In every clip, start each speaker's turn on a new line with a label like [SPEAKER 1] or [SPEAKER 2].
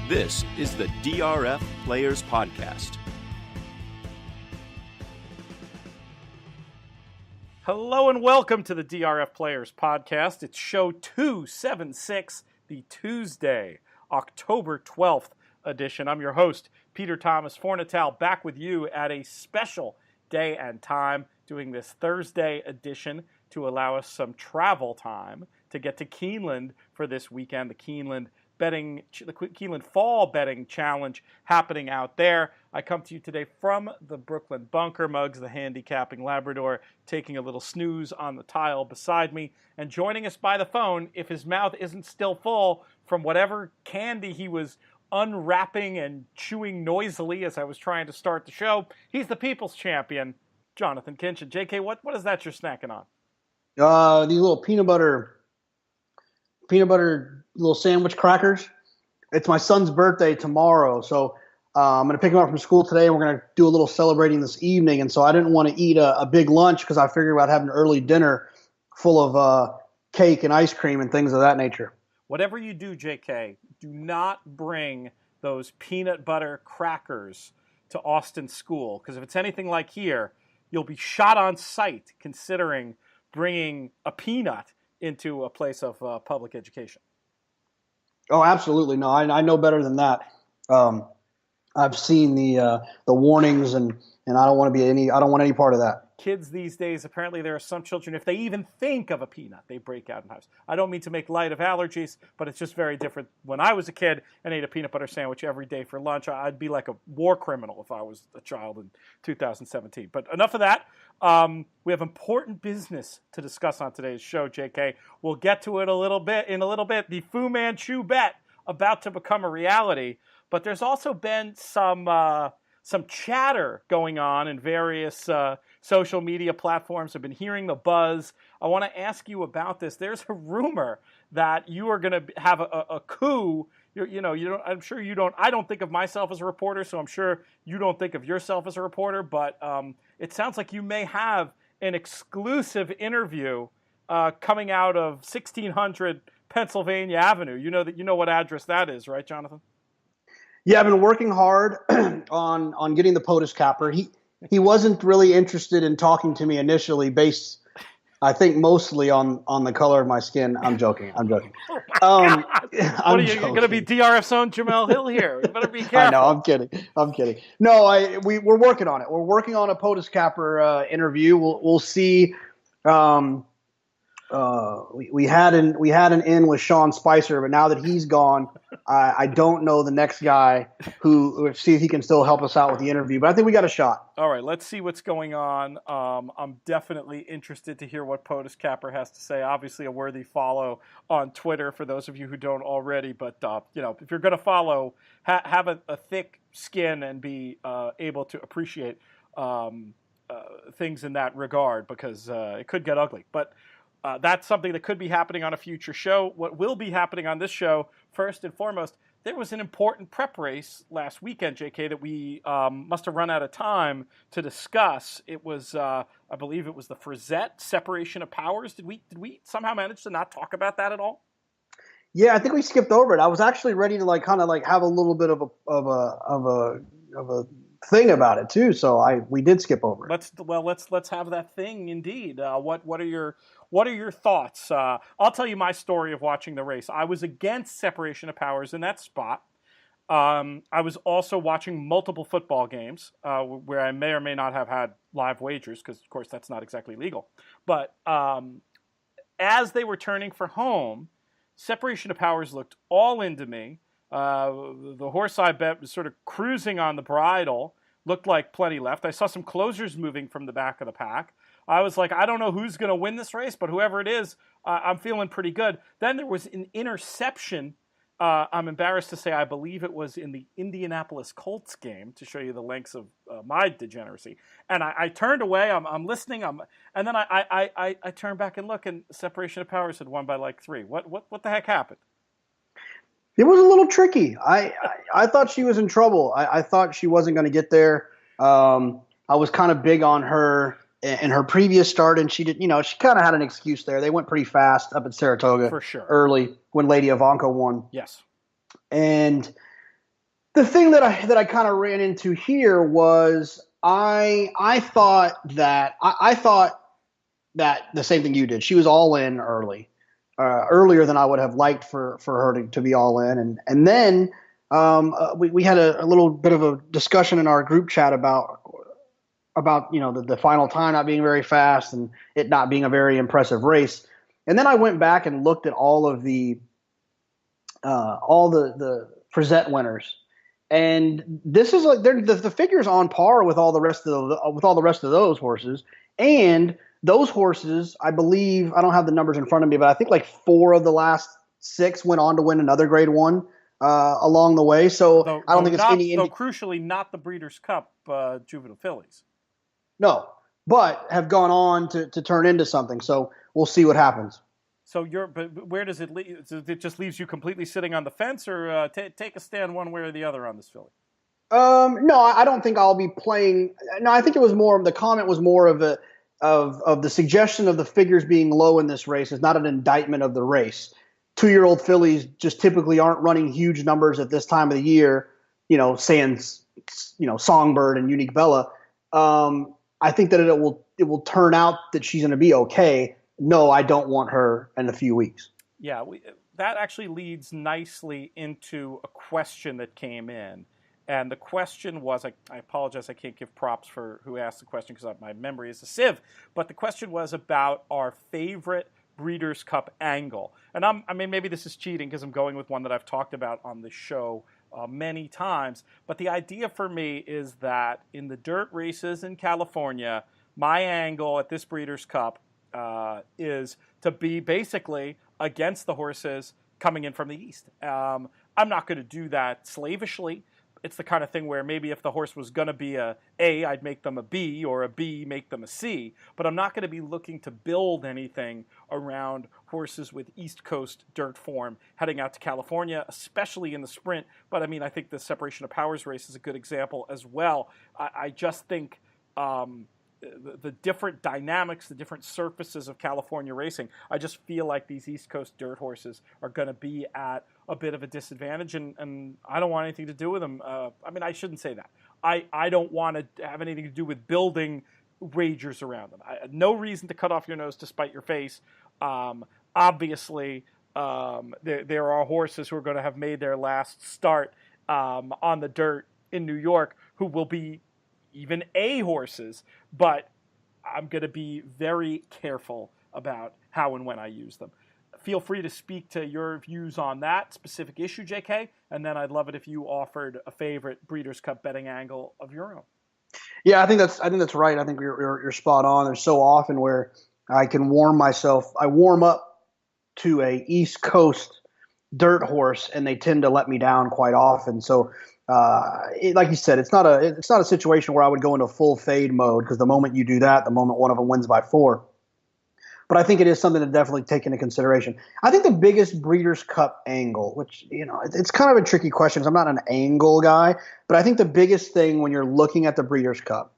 [SPEAKER 1] This is the DRF Players Podcast.
[SPEAKER 2] Hello and welcome to the DRF Players Podcast. It's show 276, the Tuesday, October 12th edition. I'm your host, Peter Thomas Fornatal, back with you at a special day and time, doing this Thursday edition to allow us some travel time to get to Keeneland for this weekend. The Keeneland Fall Betting Challenge happening out there. I come to you today from the Brooklyn Bunker, Muggs, the handicapping Labrador, taking a little snooze on the tile beside me, and joining us by the phone, if his mouth isn't still full from whatever candy he was unwrapping and chewing noisily as I was trying to start the show, he's the people's champion, Jonathan Kinchin. JK, what is that you're snacking on?
[SPEAKER 3] These little peanut butter little sandwich crackers. It's my son's birthday tomorrow, so I'm going to pick him up from school today, and we're going to do a little celebrating this evening. And so I didn't want to eat a big lunch because I figured about having an early dinner full of cake and ice cream and things of that nature.
[SPEAKER 2] Whatever you do, JK, do not bring those peanut butter crackers to Austin school, because if it's anything like here, you'll be shot on sight considering bringing a peanut into a place of public education.
[SPEAKER 3] Oh, absolutely. No, I know better than that. I've seen the warnings, and I don't want any part of that.
[SPEAKER 2] Kids these days, apparently there are some children, if they even think of a peanut, they break out in hives. I don't mean to make light of allergies, but it's just very different. When I was a kid and ate a peanut butter sandwich every day for lunch, I'd be like a war criminal if I was a child in 2017. But enough of that. We have important business to discuss on today's show, JK. We'll get to it in a little bit. The Fu Manchu bet about to become a reality. But there's also been some chatter going on in various social media platforms. I've been hearing the buzz. I want to ask you about this. There's a rumor that you are going to have a coup. I'm sure you don't. I don't think of myself as a reporter, so I'm sure you don't think of yourself as a reporter. But it sounds like you may have an exclusive interview coming out of 1600 Pennsylvania Avenue. You know what address that is, right, Jonathan?
[SPEAKER 3] Yeah, I've been working hard on getting the POTUS capper. He wasn't really interested in talking to me initially, based, I think, mostly on the color of my skin. I'm joking.
[SPEAKER 2] What are you going to be DRF's own Jamel Hill here? You better be careful.
[SPEAKER 3] I know. I'm kidding. No, we're working on it. We're working on a POTUS capper interview. We'll see. We had an in with Sean Spicer, but now that he's gone, I don't know the next guy who see if he can still help us out with the interview. But I think we got a shot.
[SPEAKER 2] All right, let's see what's going on. I'm definitely interested to hear what POTUS capper has to say. Obviously, a worthy follow on Twitter for those of you who don't already. But if you're going to follow, have a thick skin and be able to appreciate things in that regard, because it could get ugly. But that's something that could be happening on a future show. What will be happening on this show, first and foremost, there was an important prep race last weekend, JK, that we must have run out of time to discuss. It was, I believe it was the Frizette separation of powers. Did we somehow manage to not talk about that at all?
[SPEAKER 3] Yeah, I think we skipped over it. I was actually ready to kind of have a little bit of a thing about it too, so we did skip over it.
[SPEAKER 2] Let's have that thing indeed. What are your thoughts? I'll tell you my story of watching the race. I was against separation of powers in that spot. I was also watching multiple football games where I may or may not have had live wagers, because of course that's not exactly legal. But as they were turning for home, separation of powers looked all into me. The horse I bet was sort of cruising on the bridle, looked like plenty left. I saw some closers moving from the back of the pack. I was like, I don't know who's going to win this race, but whoever it is, I'm feeling pretty good. Then there was an interception. I'm embarrassed to say I believe it was in the Indianapolis Colts game, to show you the lengths of my degeneracy. And I turned away. I'm listening. And then I turned back and look, and separation of powers had won by like 3. What the heck happened?
[SPEAKER 3] It was a little tricky. I thought she was in trouble. I thought she wasn't going to get there. I was kind of big on her in her previous start, and she did. She kind of had an excuse there. They went pretty fast up at Saratoga
[SPEAKER 2] for sure
[SPEAKER 3] early when Lady Ivanka won.
[SPEAKER 2] Yes,
[SPEAKER 3] and The thing that I kind of ran into here was I thought that the same thing you did. She was all in earlier than I would have liked for her to be all in, and then we had a little bit of a discussion in our group chat about the final time not being very fast and it not being a very impressive race. And then I went back and looked at all the Frisette winners. And this is like the figure's on par with all the rest of those horses. And those horses, I believe, I don't have the numbers in front of me, but I think like 4 of the last 6 went on to win another Grade 1 along the way. So I don't think it's
[SPEAKER 2] though crucially not the Breeders' Cup juvenile fillies.
[SPEAKER 3] No, but have gone on to turn into something. So we'll see what happens.
[SPEAKER 2] So but where does it leave? It just leaves you completely sitting on the fence, or take a stand one way or the other on this filly?
[SPEAKER 3] No, I don't think I'll be playing. No, I think it was more. The comment was more of the suggestion of the figures being low in this race is not an indictment of the race. 2-year-old fillies just typically aren't running huge numbers at this time of the year. Sans Songbird and Unique Bella. I think that it will turn out that she's going to be okay. No, I don't want her in a few weeks.
[SPEAKER 2] Yeah, that actually leads nicely into a question that came in. And the question was, I apologize, I can't give props for who asked the question because my memory is a sieve. But the question was about our favorite Breeders' Cup angle. And maybe this is cheating because I'm going with one that I've talked about on the show many times. But the idea for me is that in the dirt races in California, my angle at this Breeders' Cup is to be basically against the horses coming in from the east. I'm not going to do that slavishly. It's the kind of thing where maybe if the horse was going to be a A, I'd make them a B, or a B, make them a C. But I'm not going to be looking to build anything around horses with East Coast dirt form heading out to California, especially in the sprint. But I think the separation of powers race is a good example as well. I just think the different dynamics, the different surfaces of California racing, I just feel like these East Coast dirt horses are going to be at a bit of a disadvantage, and I don't want anything to do with them. I shouldn't say that. I don't want to have anything to do with building wagers around them. No reason to cut off your nose to spite your face. Obviously, there are horses who are going to have made their last start on the dirt in New York who will be even A horses, but I'm going to be very careful about how and when I use them. Feel free to speak to your views on that specific issue, JK, and then I'd love it if you offered a favorite Breeders' Cup betting angle of your own.
[SPEAKER 3] Yeah, I think that's right. I think you're spot on. There's so often where I can warm up to a East Coast dirt horse, and they tend to let me down quite often. So, like you said, it's not a situation where I would go into full fade mode, because the moment you do that, the moment one of them wins by 4. But I think it is something to definitely take into consideration. I think the biggest Breeders' Cup angle, which, it's kind of a tricky question because I'm not an angle guy, but I think the biggest thing when you're looking at the Breeders' Cup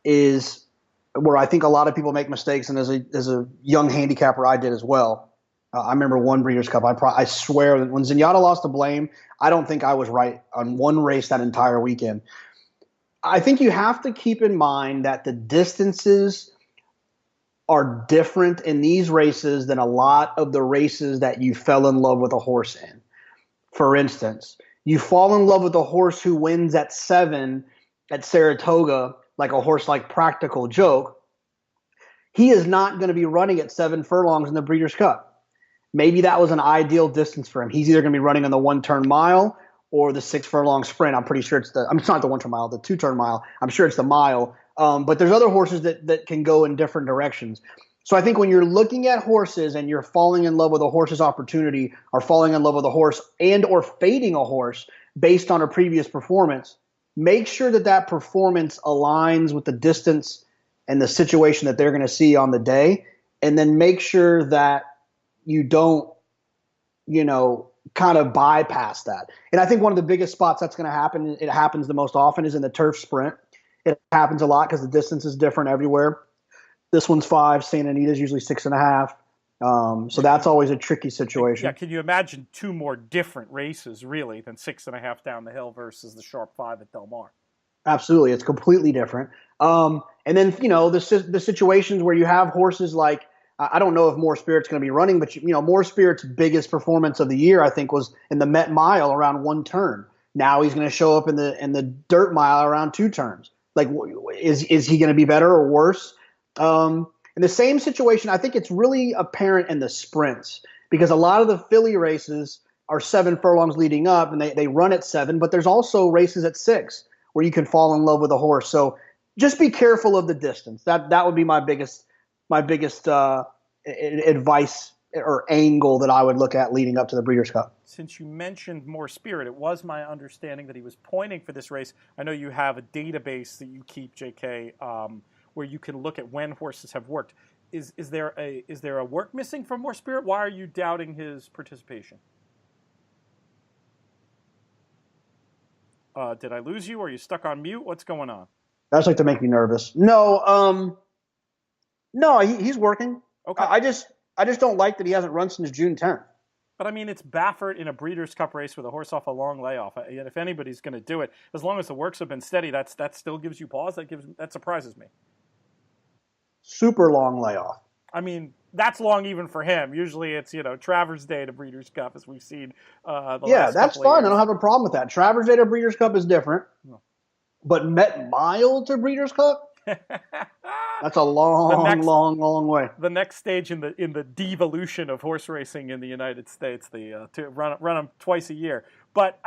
[SPEAKER 3] is where I think a lot of people make mistakes, and as a young handicapper, I did as well. I remember one Breeders' Cup. I swear that when Zenyatta lost to Blame, I don't think I was right on one race that entire weekend. I think you have to keep in mind that the distances are different in these races than a lot of the races that you fell in love with a horse in. For instance, you fall in love with a horse who wins at 7 at Saratoga, like a horse like Practical Joke. He is not going to be running at 7 furlongs in the Breeders' Cup. Maybe that was an ideal distance for him. He's either going to be running on the 1-turn mile or the 6 furlong sprint. I'm pretty sure it's not the 1-turn mile, the 2-turn mile. I'm sure it's the mile. But there's other horses that can go in different directions. So I think when you're looking at horses and you're falling in love with a horse's opportunity, or falling in love with a horse and or fading a horse based on a previous performance, make sure that performance aligns with the distance and the situation that they're going to see on the day. And then make sure that you don't, kind of bypass that. And I think one of the biggest spots that's going to happen, it happens the most often, is in the turf sprint. It happens a lot because the distance is different everywhere. This one's 5. Santa Anita's usually 6.5. So that's always a tricky situation.
[SPEAKER 2] Yeah, can you imagine two more different races, really, than 6.5 down the hill versus the sharp 5 at Del Mar?
[SPEAKER 3] Absolutely, it's completely different. And then the situations where you have horses like I don't know if More Spirit's going to be running, but More Spirit's biggest performance of the year I think was in the Met Mile around one turn. Now he's going to show up in the Dirt Mile around two turns. Like, is he going to be better or worse? In the same situation, I think it's really apparent in the sprints because a lot of the filly races are 7 furlongs leading up, and they run at 7. But there's also races at 6 where you can fall in love with a horse. So just be careful of the distance. That would be my biggest advice or angle that I would look at leading up to the Breeders' Cup.
[SPEAKER 2] Since you mentioned More Spirit, it was my understanding that he was pointing for this race. I know you have a database that you keep, JK, where you can look at when horses have worked. Is there a work missing from More Spirit? Why are you doubting his participation? Did I lose you? Are you stuck on mute? What's going on?
[SPEAKER 3] That's like to make me nervous. No, he's working.
[SPEAKER 2] Okay.
[SPEAKER 3] I just don't like that he hasn't run since June 10th.
[SPEAKER 2] But I mean, it's Baffert in a Breeders' Cup race with a horse off a long layoff. And if anybody's going to do it, as long as the works have been steady, that still gives you pause. That surprises me.
[SPEAKER 3] Super long layoff.
[SPEAKER 2] I mean, that's long even for him. Usually it's, Travers Day to Breeders' Cup, as we've seen
[SPEAKER 3] Yeah, that's fine. I don't have a problem with that. Travers Day to Breeders' Cup is different. No. But Met Mile to Breeders' Cup? That's a long way.
[SPEAKER 2] The next stage in the devolution of horse racing in the United States, to run them twice a year. But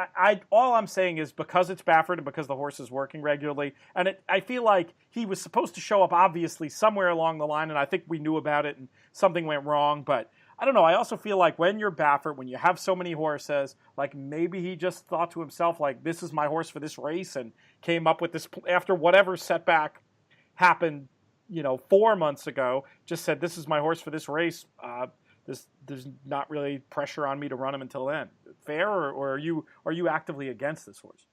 [SPEAKER 2] all I'm saying is because it's Baffert and because the horse is working regularly, and I feel like he was supposed to show up obviously somewhere along the line, and I think we knew about it and something went wrong. But I don't know. I also feel like when you're Baffert, when you have so many horses, like maybe he just thought to himself, like, this is my horse for this race, and came up with this after whatever setback happened 4 months ago, just said, this is my horse for this race. There's not really pressure on me to run him until then. Fair, or are you actively against this horse?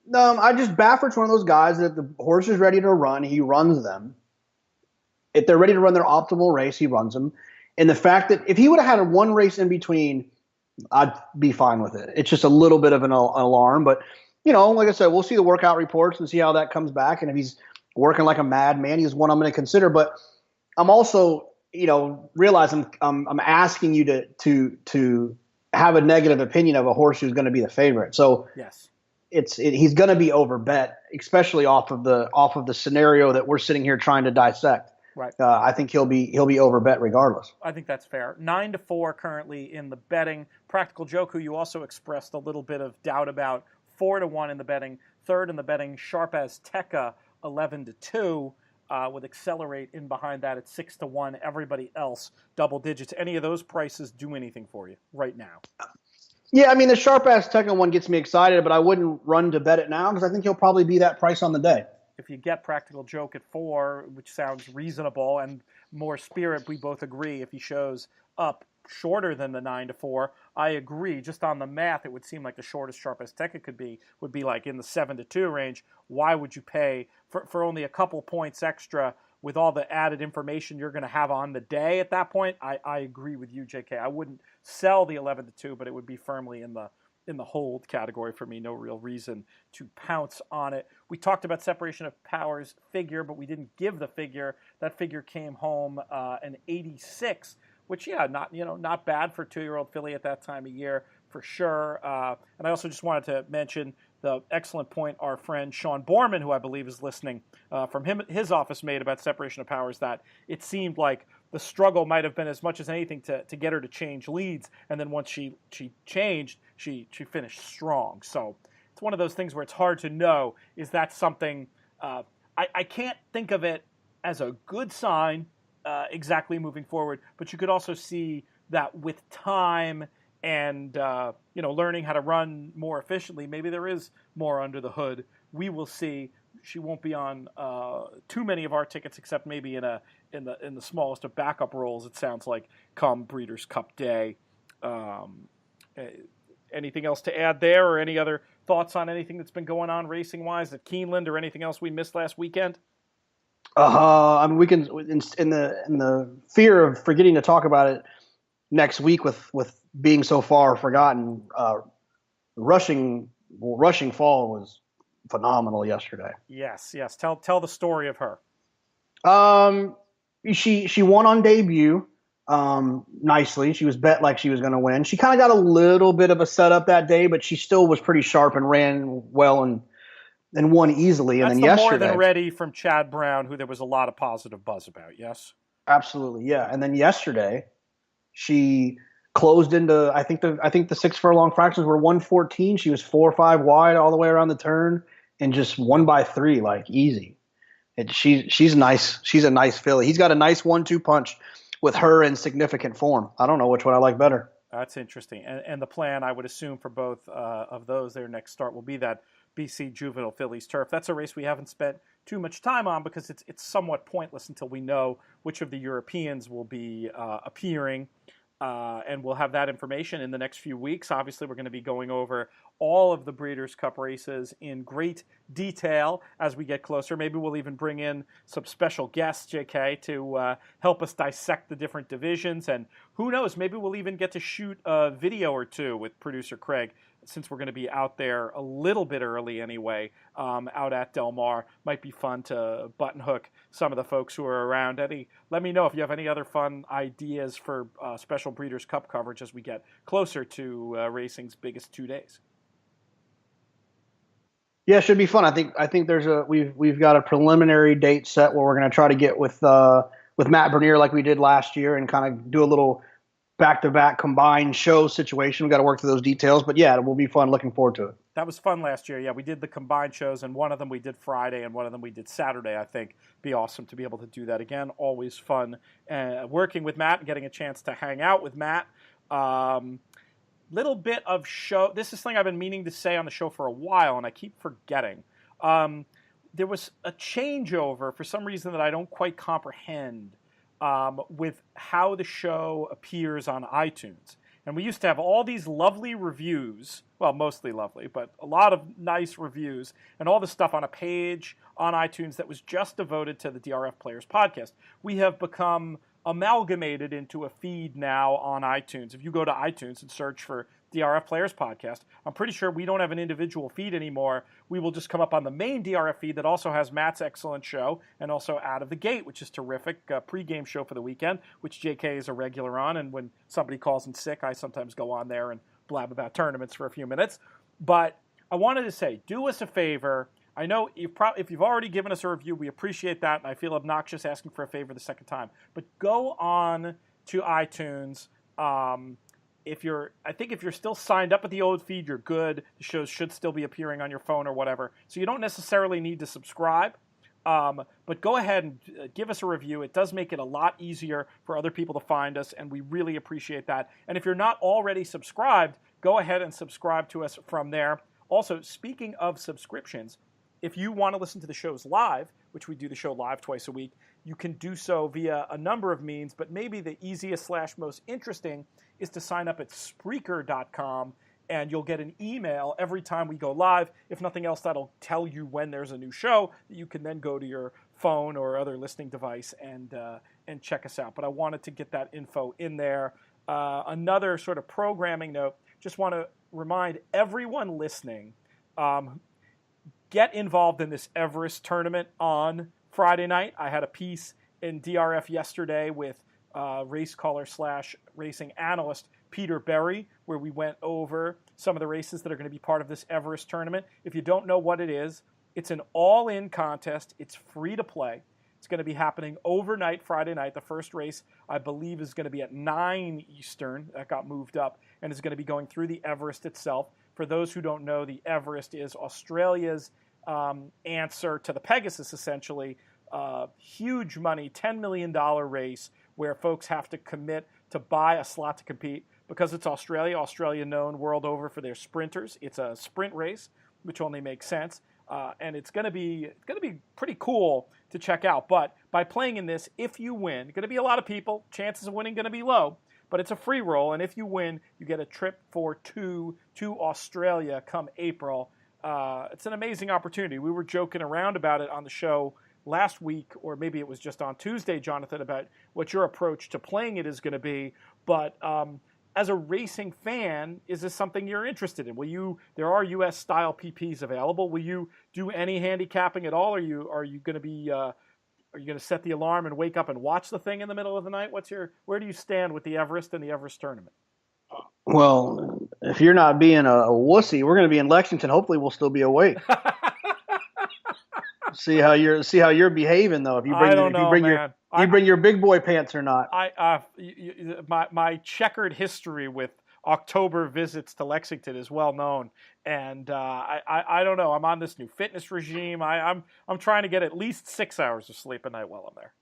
[SPEAKER 3] No, Baffert's one of those guys that the horse is ready to run, he runs them. If they're ready to run their optimal race, he runs them. And the fact that if he would have had one race in between, I'd be fine with it. It's just a little bit of an alarm, but like I said, we'll see the workout reports and see how that comes back. And if he's working like a madman, he's one I'm going to consider. But I'm also, realize I'm asking you to have a negative opinion of a horse who's going to be the favorite. So
[SPEAKER 2] yes,
[SPEAKER 3] he's going to be overbet, especially off of the scenario that we're sitting here trying to dissect.
[SPEAKER 2] Right.
[SPEAKER 3] I think he'll be overbet regardless.
[SPEAKER 2] I think that's fair. 9-4 currently in the betting. Practical Joke, who you also expressed a little bit of doubt about, 4-1 in the betting. Third in the betting, Sharp as Tekka, 11-2. With Accelerate in behind that at 6-1. Everybody else double digits. Any of those prices do anything for you right now?
[SPEAKER 3] Yeah, I mean the Sharp Ass Tekka one gets me excited, but I wouldn't run to bet it now because I think he'll probably be that price on the day.
[SPEAKER 2] If you get Practical Joke at 4, which sounds reasonable, and More Spirit, we both agree. If he shows up shorter than the 9-4, I agree. Just on the math, it would seem like the shortest Sharp as Tekka would be like in the 7-2 range. Why would you pay for only a couple points extra with all the added information you're going to have on the day at that point? I agree with you, JK. I wouldn't sell the 11-2, but it would be firmly in the hold category for me. No real reason to pounce on it. We talked about separation of powers figure, but we didn't give the figure. That figure came home an 86. Which, not bad for a 2-year-old filly at that time of year, for sure. And I also just wanted to mention the excellent point our friend Sean Borman, who I believe is listening, from his office made about separation of powers, that it seemed like the struggle might have been as much as anything to get her to change leads. And then once she changed, she finished strong. So it's one of those things where it's hard to know, is that something, I can't think of it as a good sign, exactly moving forward, but you could also see that with time and learning how to run more efficiently, maybe there is more under the hood. We will see. She won't be on too many of our tickets, except maybe in the smallest of backup roles. It sounds like come Breeders' Cup Day. Anything else to add there, or any other thoughts on anything that's been going on racing wise at Keeneland, or anything else we missed last weekend?
[SPEAKER 3] I mean, we can in the fear of forgetting to talk about it next week with being so far forgotten. Rushing fall was phenomenal yesterday.
[SPEAKER 2] Yes, yes. Tell the story of her.
[SPEAKER 3] Um, she won on debut. Nicely. She was bet like she was going to win. She kind of got a little bit of a setup that day, but she still was pretty sharp and ran well and won easily. And
[SPEAKER 2] That's
[SPEAKER 3] then
[SPEAKER 2] the more than
[SPEAKER 3] yesterday,
[SPEAKER 2] ready from Chad Brown, who there was a lot of positive buzz about. Yes.
[SPEAKER 3] absolutely, yeah. And then yesterday, she closed into I think the 6 furlong fractions were 114. She was 4 or 5 wide all the way around the turn and just won by 3 like easy. She's nice. She's a nice filly. He's got a nice 1-2 punch with her in significant form. I don't know which one I like better.
[SPEAKER 2] That's interesting. And the plan, I would assume, for both of those, their next start will be that BC Juvenile Fillies Turf. That's a race we haven't spent too much time on because it's somewhat pointless until we know which of the Europeans will be appearing. And we'll have that information in the next few weeks. Obviously, we're going to be going over all of the Breeders' Cup races in great detail as we get closer. Maybe we'll even bring in some special guests, JK, to help us dissect the different divisions. And who knows, maybe we'll even get to shoot a video or two with producer Craig, since we're going to be out there a little bit early anyway, out at Del Mar. Might be fun to button hook some of the folks who are around. Eddie, let me know if you have any other fun ideas for special Breeders' Cup coverage as we get closer to racing's biggest 2 days.
[SPEAKER 3] Yeah, it should be fun. I think we've got a preliminary date set where we're going to try to get with Matt Bernier like we did last year and kind of do a little back-to-back combined show situation. We've got to work through those details, but yeah, it will be fun. Looking forward to it.
[SPEAKER 2] That was fun last year. Yeah, we did the combined shows, and one of them we did Friday, and one of them we did Saturday. I think be awesome to be able to do that again. Always fun working with Matt and getting a chance to hang out with Matt. Little bit of show. This is something I've been meaning to say on the show for a while, and I keep forgetting. There was a changeover for some reason that I don't quite comprehend with how the show appears on iTunes. And we used to have all these lovely reviews, well, mostly lovely, but a lot of nice reviews, and all this stuff on a page on iTunes that was just devoted to the DRF Players podcast. We have become amalgamated into a feed now on iTunes. If you go to iTunes and search for DRF Players Podcast, I'm pretty sure we don't have an individual feed anymore. We will just come up on the main DRF feed that also has Matt's excellent show and also Out of the Gate, which is terrific, pregame show for the weekend, which JK is a regular on. And when somebody calls in sick, I sometimes go on there and blab about tournaments for a few minutes. But I wanted to say, do us a favor. I know if you've already given us a review, we appreciate that, and I feel obnoxious asking for a favor the second time. But go on to iTunes. If you're still signed up with the old feed, you're good. The shows should still be appearing on your phone or whatever. So you don't necessarily need to subscribe. But go ahead and give us a review. It does make it a lot easier for other people to find us, and we really appreciate that. And if you're not already subscribed, go ahead and subscribe to us from there. Also, speaking of subscriptions, if you want to listen to the shows live, which we do the show live twice a week, you can do so via a number of means, but maybe the easiest / most interesting is to sign up at Spreaker.com, and you'll get an email every time we go live. If nothing else, that'll tell you when there's a new show that you can then go to your phone or other listening device and check us out. But I wanted to get that info in there. Another sort of programming note, just want to remind everyone listening, get involved in this Everest tournament on Friday night. I had a piece in DRF yesterday with race caller / racing analyst Peter Berry, where we went over some of the races that are going to be part of this Everest tournament. If you don't know what it is, it's an all-in contest. It's free to play. It's going to be happening overnight Friday night. The first race, I believe, is going to be at 9 Eastern. That got moved up, and is going to be going through the Everest itself. For those who don't know, the Everest is Australia's answer to the Pegasus, essentially. Huge money, $10 million race where folks have to commit to buy a slot to compete. Because it's Australia known world over for their sprinters. It's a sprint race, which only makes sense. And it's going to be pretty cool to check out. But by playing in this, if you win, going to be a lot of people, chances of winning going to be low, but it's a free roll. And if you win, you get a trip for 2 to Australia come April. It's an amazing opportunity. We were joking around about it on the show last week, or maybe it was just on Tuesday, Jonathan, about what your approach to playing it is going to be. But as a racing fan, is this something you're interested in? There are U.S. style PPs available. Will you do any handicapping at all? Are you going to be are you going to set the alarm and wake up and watch the thing in the middle of the night? Where do you stand with the Everest and the Everest tournament?
[SPEAKER 3] Well, if you're not being a wussy, we're going to be in Lexington. Hopefully, we'll still be awake. see how you're behaving though. If you bring your big boy pants or not.
[SPEAKER 2] My checkered history with October visits to Lexington is well known, and I don't know. I'm on this new fitness regime. I'm trying to get at least 6 hours of sleep a night while I'm there.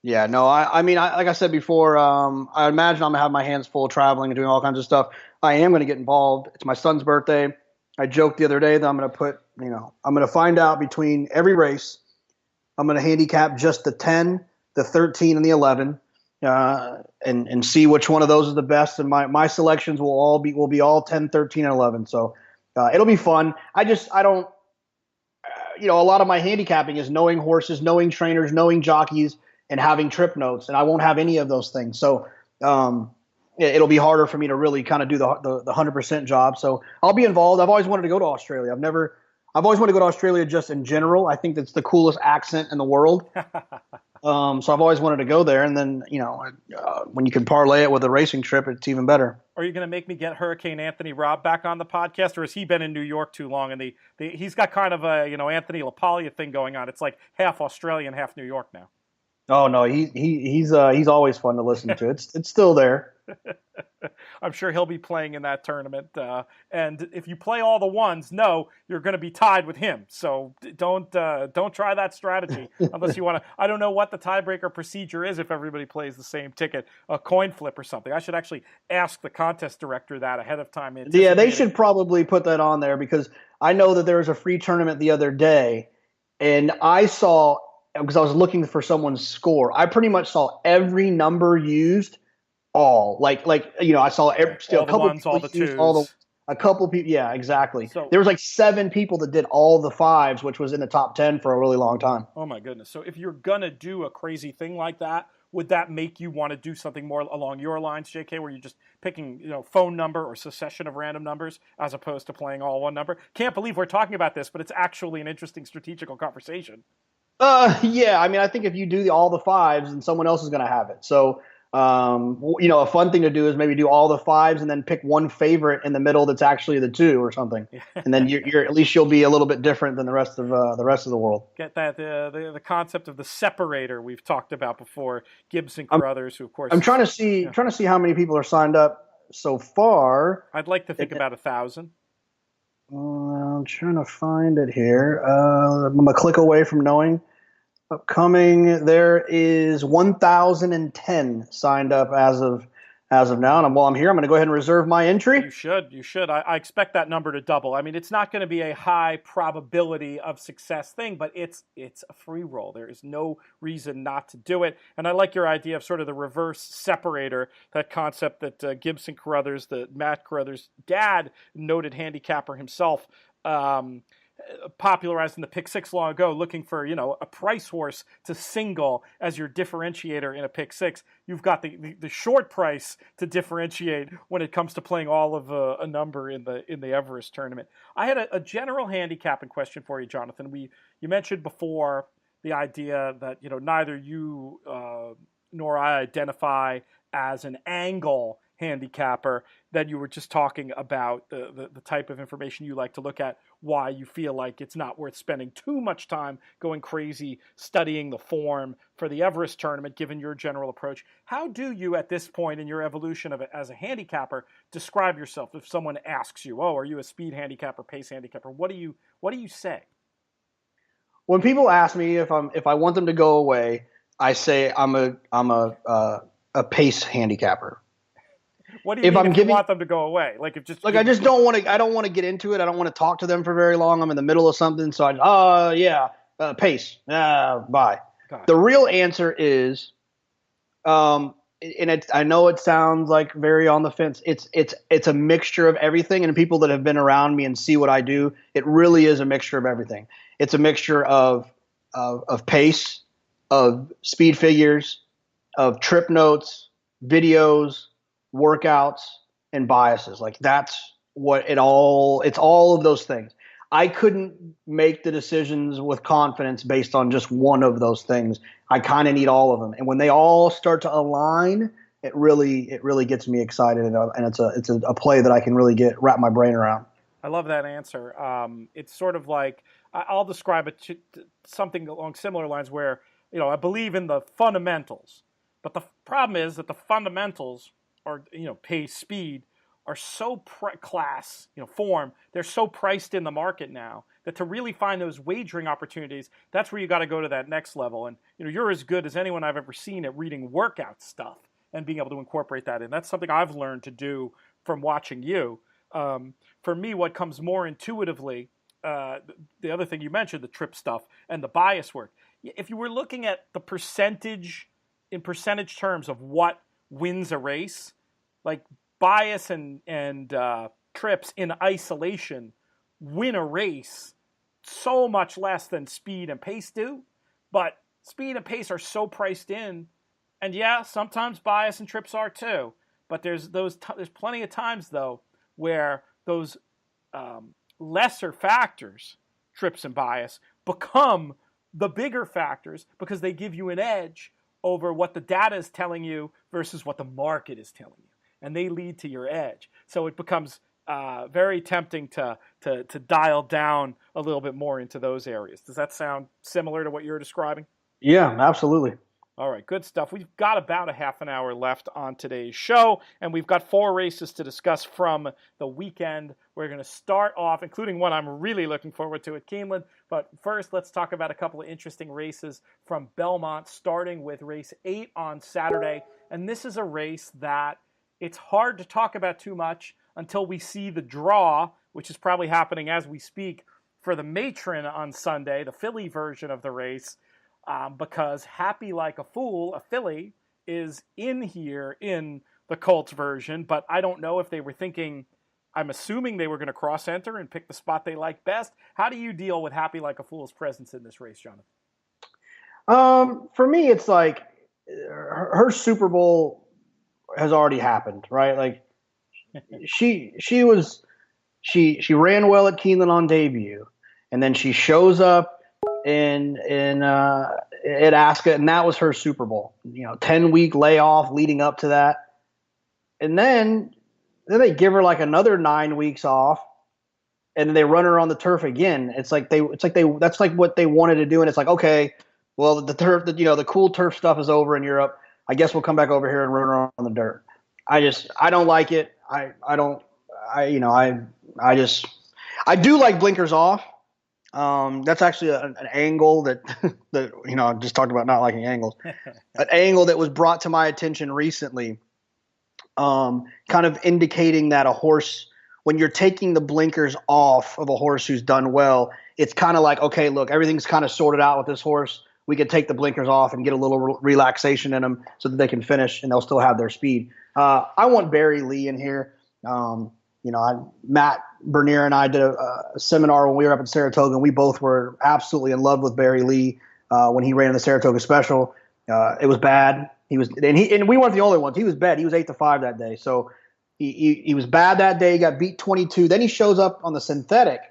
[SPEAKER 3] Yeah, no, I mean, like I said before, I imagine I'm going to have my hands full traveling and doing all kinds of stuff. I am going to get involved. It's my son's birthday. I joked the other day that I'm going to find out between every race. I'm going to handicap just the 10, the 13, and the 11, and see which one of those is the best. And my selections will be all 10, 13, and 11. So it'll be fun. I don't, a lot of my handicapping is knowing horses, knowing trainers, knowing jockeys, and having trip notes, and I won't have any of those things. So it'll be harder for me to really kind of do the 100% job. So I'll be involved. I've always wanted to go to Australia. I've always wanted to go to Australia just in general. I think that's the coolest accent in the world. So I've always wanted to go there. And then, when you can parlay it with a racing trip, it's even better.
[SPEAKER 2] Are you going to make me get Hurricane Anthony Robb back on the podcast, or has he been in New York too long? And he's got kind of a, Anthony LaPaglia thing going on. It's like half Australian, half New York now.
[SPEAKER 3] Oh no, he's always fun to listen to. It's still there.
[SPEAKER 2] I'm sure he'll be playing in that tournament. And if you play all the ones, you're going to be tied with him. So don't try that strategy unless you want to. I don't know what the tiebreaker procedure is if everybody plays the same ticket, a coin flip or something. I should actually ask the contest director that ahead of time.
[SPEAKER 3] Yeah, they should probably put that on there, because I know that there was a free tournament the other day, and I saw, because I was looking for someone's score, I pretty much saw every number used. I saw a couple ones, all the twos. A couple people, yeah, exactly. So there was like 7 people that did all the 5s, which was in the top 10 for a really long time.
[SPEAKER 2] Oh my goodness! So if you're gonna do a crazy thing like that, would that make you want to do something more along your lines, JK, where you're just picking, phone number or succession of random numbers as opposed to playing all one number? Can't believe we're talking about this, but it's actually an interesting strategical conversation.
[SPEAKER 3] Yeah, I mean, I think if you do all the 5s, then someone else is going to have it. So, a fun thing to do is maybe do all the 5s and then pick one favorite in the middle that's actually the 2 or something, and then you're at least you'll be a little bit different than the rest of the world.
[SPEAKER 2] Get that the concept of the separator we've talked about before. Gibbs and Carruthers, who of course
[SPEAKER 3] I'm trying to see how many people are signed up so far.
[SPEAKER 2] I'd like to think about 1,000.
[SPEAKER 3] I'm trying to find it here. I'm a click away from knowing. Upcoming, there is 1,010 signed up as of now. And while I'm here, I'm going to go ahead and reserve my entry.
[SPEAKER 2] You should. I expect that number to double. I mean, it's not going to be a high probability of success thing, but it's a free roll. There is no reason not to do it. And I like your idea of sort of the reverse separator, that concept that Gibson Carruthers, Matt Carruthers' dad, noted handicapper himself, popularized in the pick 6 long ago, looking for a price horse to single as your differentiator in a pick 6. You've got the short price to differentiate when it comes to playing all of a number in the Everest tournament. I had a general handicapping question for you, Jonathan. You mentioned before the idea that neither you nor I identify as an angle handicapper, that you were just talking about the type of information you like to look at, why you feel like it's not worth spending too much time going crazy studying the form for the Everest tournament, given your general approach. How do you, at this point in your evolution of it as a handicapper, describe yourself? If someone asks you, are you a speed handicapper, pace handicapper, what do you say?
[SPEAKER 3] When people ask me if I want them to go away, I say I'm a pace handicapper.
[SPEAKER 2] What do you mean if you want them to go away? I just don't want to.
[SPEAKER 3] I don't want to get into it. I don't want to talk to them for very long. I'm in the middle of something, so pace. Bye. The real answer is, and I know it sounds like very on the fence. It's a mixture of everything, and people that have been around me and see what I do, it really is a mixture of everything. It's a mixture of of pace, of speed figures, of trip notes, videos, workouts, and biases. Like that's what it's all of those things. I couldn't make the decisions with confidence based on just one of those things. I kind of need all of them. And when they all start to align, it really gets me excited. And it's a play that I can really wrap my brain around.
[SPEAKER 2] I love that answer. It's sort of like, I'll describe it to something along similar lines where, I believe in the fundamentals, but the problem is that the fundamentals are, pace, speed, are so class, form, they're so priced in the market now that to really find those wagering opportunities, that's where you got to go to that next level. And, you're as good as anyone I've ever seen at reading workout stuff and being able to incorporate that in. That's something I've learned to do from watching you. For me, what comes more intuitively, the other thing you mentioned, the trip stuff and the bias work. If you were looking at the percentage terms of what wins a race, like bias and trips in isolation win a race so much less than speed and pace do. But speed and pace are so priced in, and yeah, sometimes bias and trips are too. But there's plenty of times though where those lesser factors, trips and bias, become the bigger factors because they give you an edge over what the data is telling you versus what the market is telling you. And they lead to your edge. So it becomes very tempting to dial down a little bit more into those areas. Does that sound similar to what you're describing?
[SPEAKER 3] Yeah, absolutely.
[SPEAKER 2] All right, good stuff. We've got about a half an hour left on today's show, and we've got 4 races to discuss from the weekend. We're going to start off, including one I'm really looking forward to at Keeneland. But first, let's talk about a couple of interesting races from Belmont, starting with race 8 on Saturday. And this is a race that it's hard to talk about too much until we see the draw, which is probably happening as we speak, for the matron on Sunday, the filly version of the race. Because Happy Like a Fool, a filly, is in here in the Colts version, but I don't know if they were thinking, I'm assuming they were going to cross-enter and pick the spot they like best. How do you deal with Happy Like a Fool's presence in this race, Jonathan?
[SPEAKER 3] For me, it's like her Super Bowl has already happened, right? Like she ran well at Keeneland on debut, and then she shows up at Ascot, and that was her Super Bowl. 10-week layoff leading up to that, and then they give her like another 9 weeks off, and then they run her on the turf again. That's like what they wanted to do, and it's like, okay, well, the turf, the cool turf stuff is over in Europe. I guess we'll come back over here and run her on the dirt. I don't like it. I do like blinkers off. That's actually an angle that I just talked about not liking angles. An angle that was brought to my attention recently, kind of indicating that a horse, when you're taking the blinkers off of a horse who's done well, it's kind of like, okay, look, everything's kind of sorted out with this horse. We could take the blinkers off and get a little relaxation in them so that they can finish and they'll still have their speed. I want Barry Lee in here. Matt Bernier and I did a seminar when we were up in Saratoga, and we both were absolutely in love with Barry Lee when he ran in the Saratoga Special. It was bad. And we weren't the only ones. He was bad. He was 8-5 that day. So he was bad that day. He got beat 22. Then he shows up on the synthetic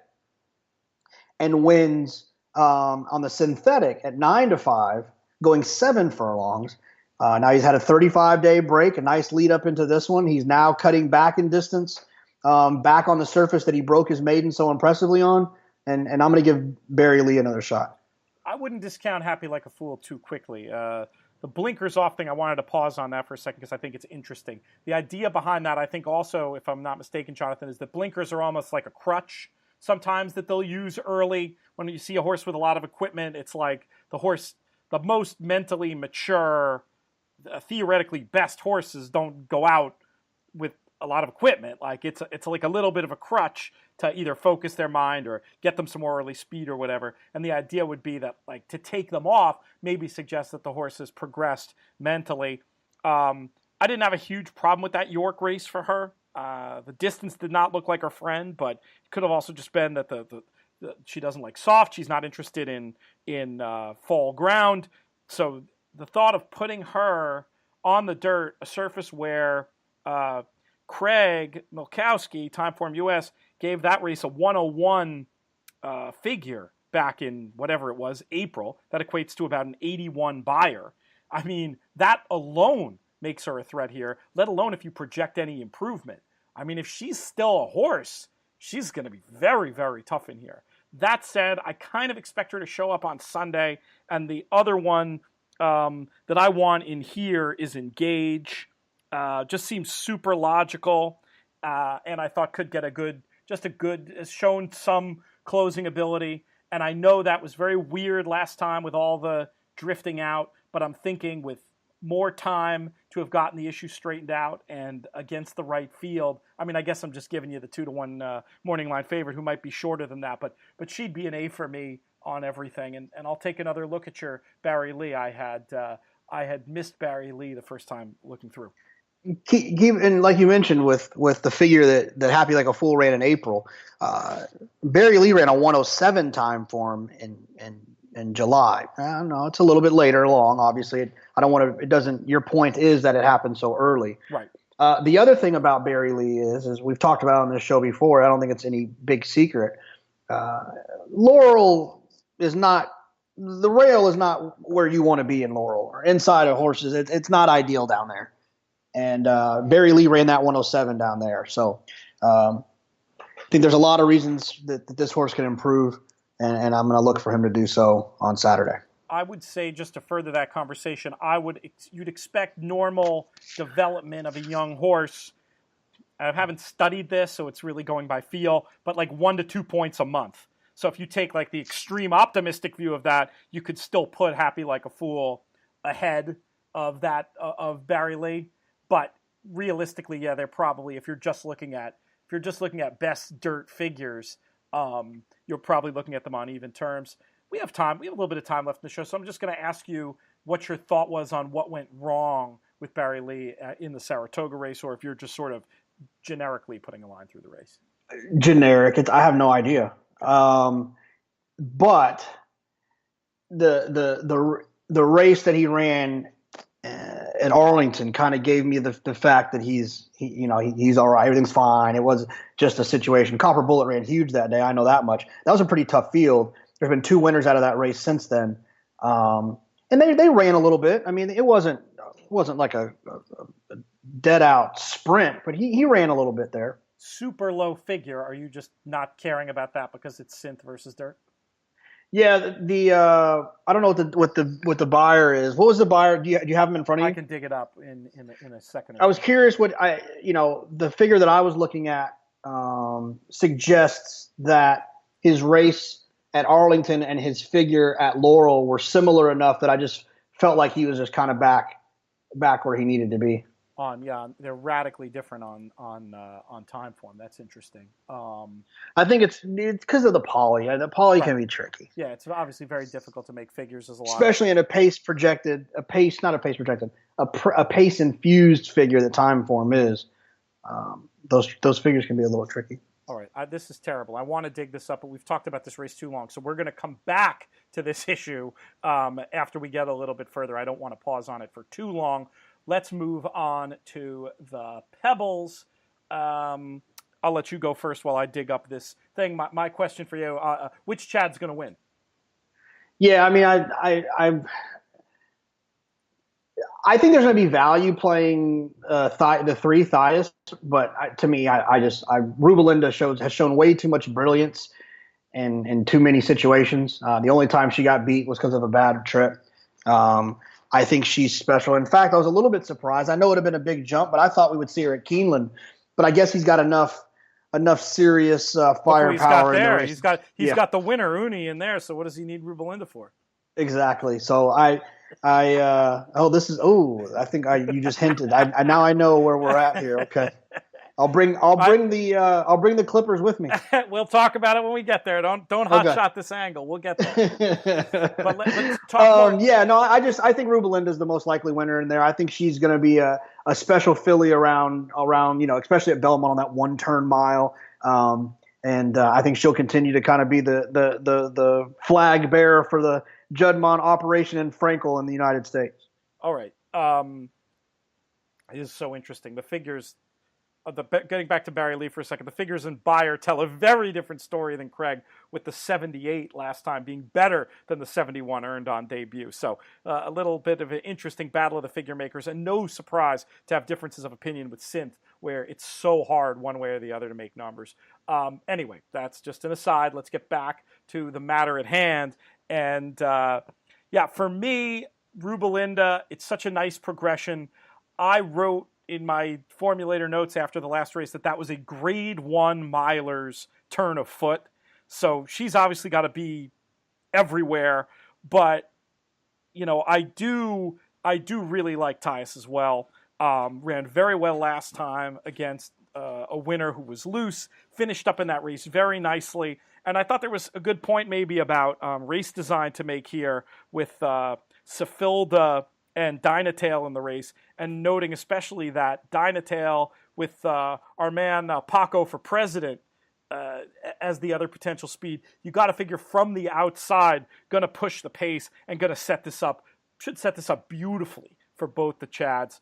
[SPEAKER 3] and wins on the synthetic at 9-5, going 7 furlongs. Now he's had a 35-day break, a nice lead up into this one. He's now cutting back in distance, back on the surface that he broke his maiden so impressively on, and I'm going to give Barry Lee another shot.
[SPEAKER 2] I wouldn't discount Happy Like a Fool too quickly. The blinkers off thing, I wanted to pause on that for a second because I think it's interesting. The idea behind that, I think also, if I'm not mistaken, Jonathan, is that blinkers are almost like a crutch sometimes that they'll use early. When you see a horse with a lot of equipment, it's like the most mentally mature, theoretically best horses don't go out with a lot of equipment. Like it's like a little bit of a crutch to either focus their mind or get them some more early speed or whatever. And the idea would be that, like, to take them off maybe suggests that the horse has progressed mentally. I didn't have a huge problem with that York race for her. The distance did not look like her friend, but it could have also just been that She doesn't like soft. She's not interested in fall ground. So the thought of putting her on the dirt, a surface where Craig Milkowski, Timeform US, gave that race a 101 figure back in whatever it was, April. That equates to about an 81 buyer. I mean, that alone makes her a threat here, let alone if you project any improvement. I mean, if she's still a horse, she's going to be very, very tough in here. That said, I kind of expect her to show up on Sunday. And the other one that I want in here is Engage. Just seems super logical. And I thought could get has shown some closing ability. And I know that was very weird last time with all the drifting out, but I'm thinking with more time to have gotten the issue straightened out and against the right field. I mean, I guess I'm just giving you the 2-1 morning line favorite who might be shorter than that, but she'd be an A for me on everything. And I'll take another look at your Barry Lee. I had missed Barry Lee the first time looking through.
[SPEAKER 3] And like you mentioned with the figure that Happy Like a Fool ran in April, Barry Lee ran a 107 time for him in July. I don't know, it's a little bit later along. Obviously, your point is that it happened so early.
[SPEAKER 2] Right.
[SPEAKER 3] The other thing about Barry Lee is we've talked about on this show before. I don't think it's any big secret. Laurel is not. The rail is not where you want to be in Laurel or inside of horses. It's not ideal down there. And Barry Lee ran that 107 down there. So I think there's a lot of reasons that this horse can improve, and I'm going to look for him to do so on Saturday.
[SPEAKER 2] I would say, just to further that conversation, you'd expect normal development of a young horse. I haven't studied this, so it's really going by feel, but like 1 to 2 points a month. So if you take like the extreme optimistic view of that, you could still put Happy Like a Fool ahead of Barry Lee. But realistically, yeah, they're probably, if you're just looking at best dirt figures, you're probably looking at them on even terms. We have time. We have a little bit of time left in the show, so I'm just going to ask you what your thought was on what went wrong with Barry Lee in the Saratoga race, or if you're just sort of generically putting a line through the race.
[SPEAKER 3] Generic. I have no idea. But the race that he ran at Arlington kind of gave me the fact that he's all right, everything's fine. It was just a situation. Copper Bullet ran huge that day. I know that much. That was a pretty tough field. There's been 2 winners out of that race since then, and they ran a little bit. I mean, it wasn't like a dead out sprint, but he ran a little bit there.
[SPEAKER 2] Super low figure. Are you just not caring about that because it's synth versus dirt?
[SPEAKER 3] Yeah, I don't know what the buyer is. What was the buyer? Do you have him in front of you?
[SPEAKER 2] I can dig it up in a second.
[SPEAKER 3] I was curious what the figure that I was looking at suggests that his race at Arlington and his figure at Laurel were similar enough that I just felt like he was just kind of back where he needed to be.
[SPEAKER 2] They're radically different on time form. That's interesting.
[SPEAKER 3] I think it's because of the poly. The poly can be tricky.
[SPEAKER 2] Yeah, it's obviously very difficult to make figures as a lot.
[SPEAKER 3] Especially in a pace infused figure that time form is. Those figures can be a little tricky.
[SPEAKER 2] All right, this is terrible. I want to dig this up, but we've talked about this race too long, so we're going to come back to this issue after we get a little bit further. I don't want to pause on it for too long. Let's move on to the Pebbles. I'll let you go first while I dig up this thing. My question for you, which Chad's going to win?
[SPEAKER 3] Yeah, I mean, I think there's going to be value playing the 3 Thias, but to me, Rubelinda has shown way too much brilliance in too many situations. The only time she got beat was because of a bad trip. I think she's special. In fact, I was a little bit surprised. I know it would have been a big jump, but I thought we would see her at Keeneland. But I guess he's got enough serious firepower in the race.
[SPEAKER 2] He's got the winner Uni in there. So what does he need Rubelinda for?
[SPEAKER 3] Exactly. So I think you just hinted. Now I know where we're at here. Okay. I'll bring the clippers with me.
[SPEAKER 2] We'll talk about it when we get there. Don't hotshot this angle. We'll get there. But let's talk more.
[SPEAKER 3] Yeah, no, I think Rubelinda is the most likely winner in there. I think she's going to be a special filly around, especially at Belmont on that 1 turn mile. And I think she'll continue to kind of be the flag bearer for the Juddmonte operation in Frankel in the United States.
[SPEAKER 2] All right. It is so interesting. The figures, getting back to Barry Lee for a second, the figures in Beyer tell a very different story than Craig, with the 78 last time being better than the 71 earned on debut. So a little bit of an interesting battle of the figure makers, and no surprise to have differences of opinion with Synth, where it's so hard one way or the other to make numbers. Anyway, that's just an aside. Let's get back to the matter at hand. And for me, Rubelinda, it's such a nice progression. I wrote in my formulator notes after the last race that was a grade 1 miler's turn of foot. So she's obviously got to be everywhere. But, I do really like Tyus as well. Ran very well last time against a winner who was loose. Finished up in that race very nicely. And I thought there was a good point maybe about race design to make here with Safilda and Dynatail in the race, and noting especially that Dynatail with our man Paco for president as the other potential speed, you got to figure from the outside, going to push the pace and going to should set this up beautifully for both the Chads.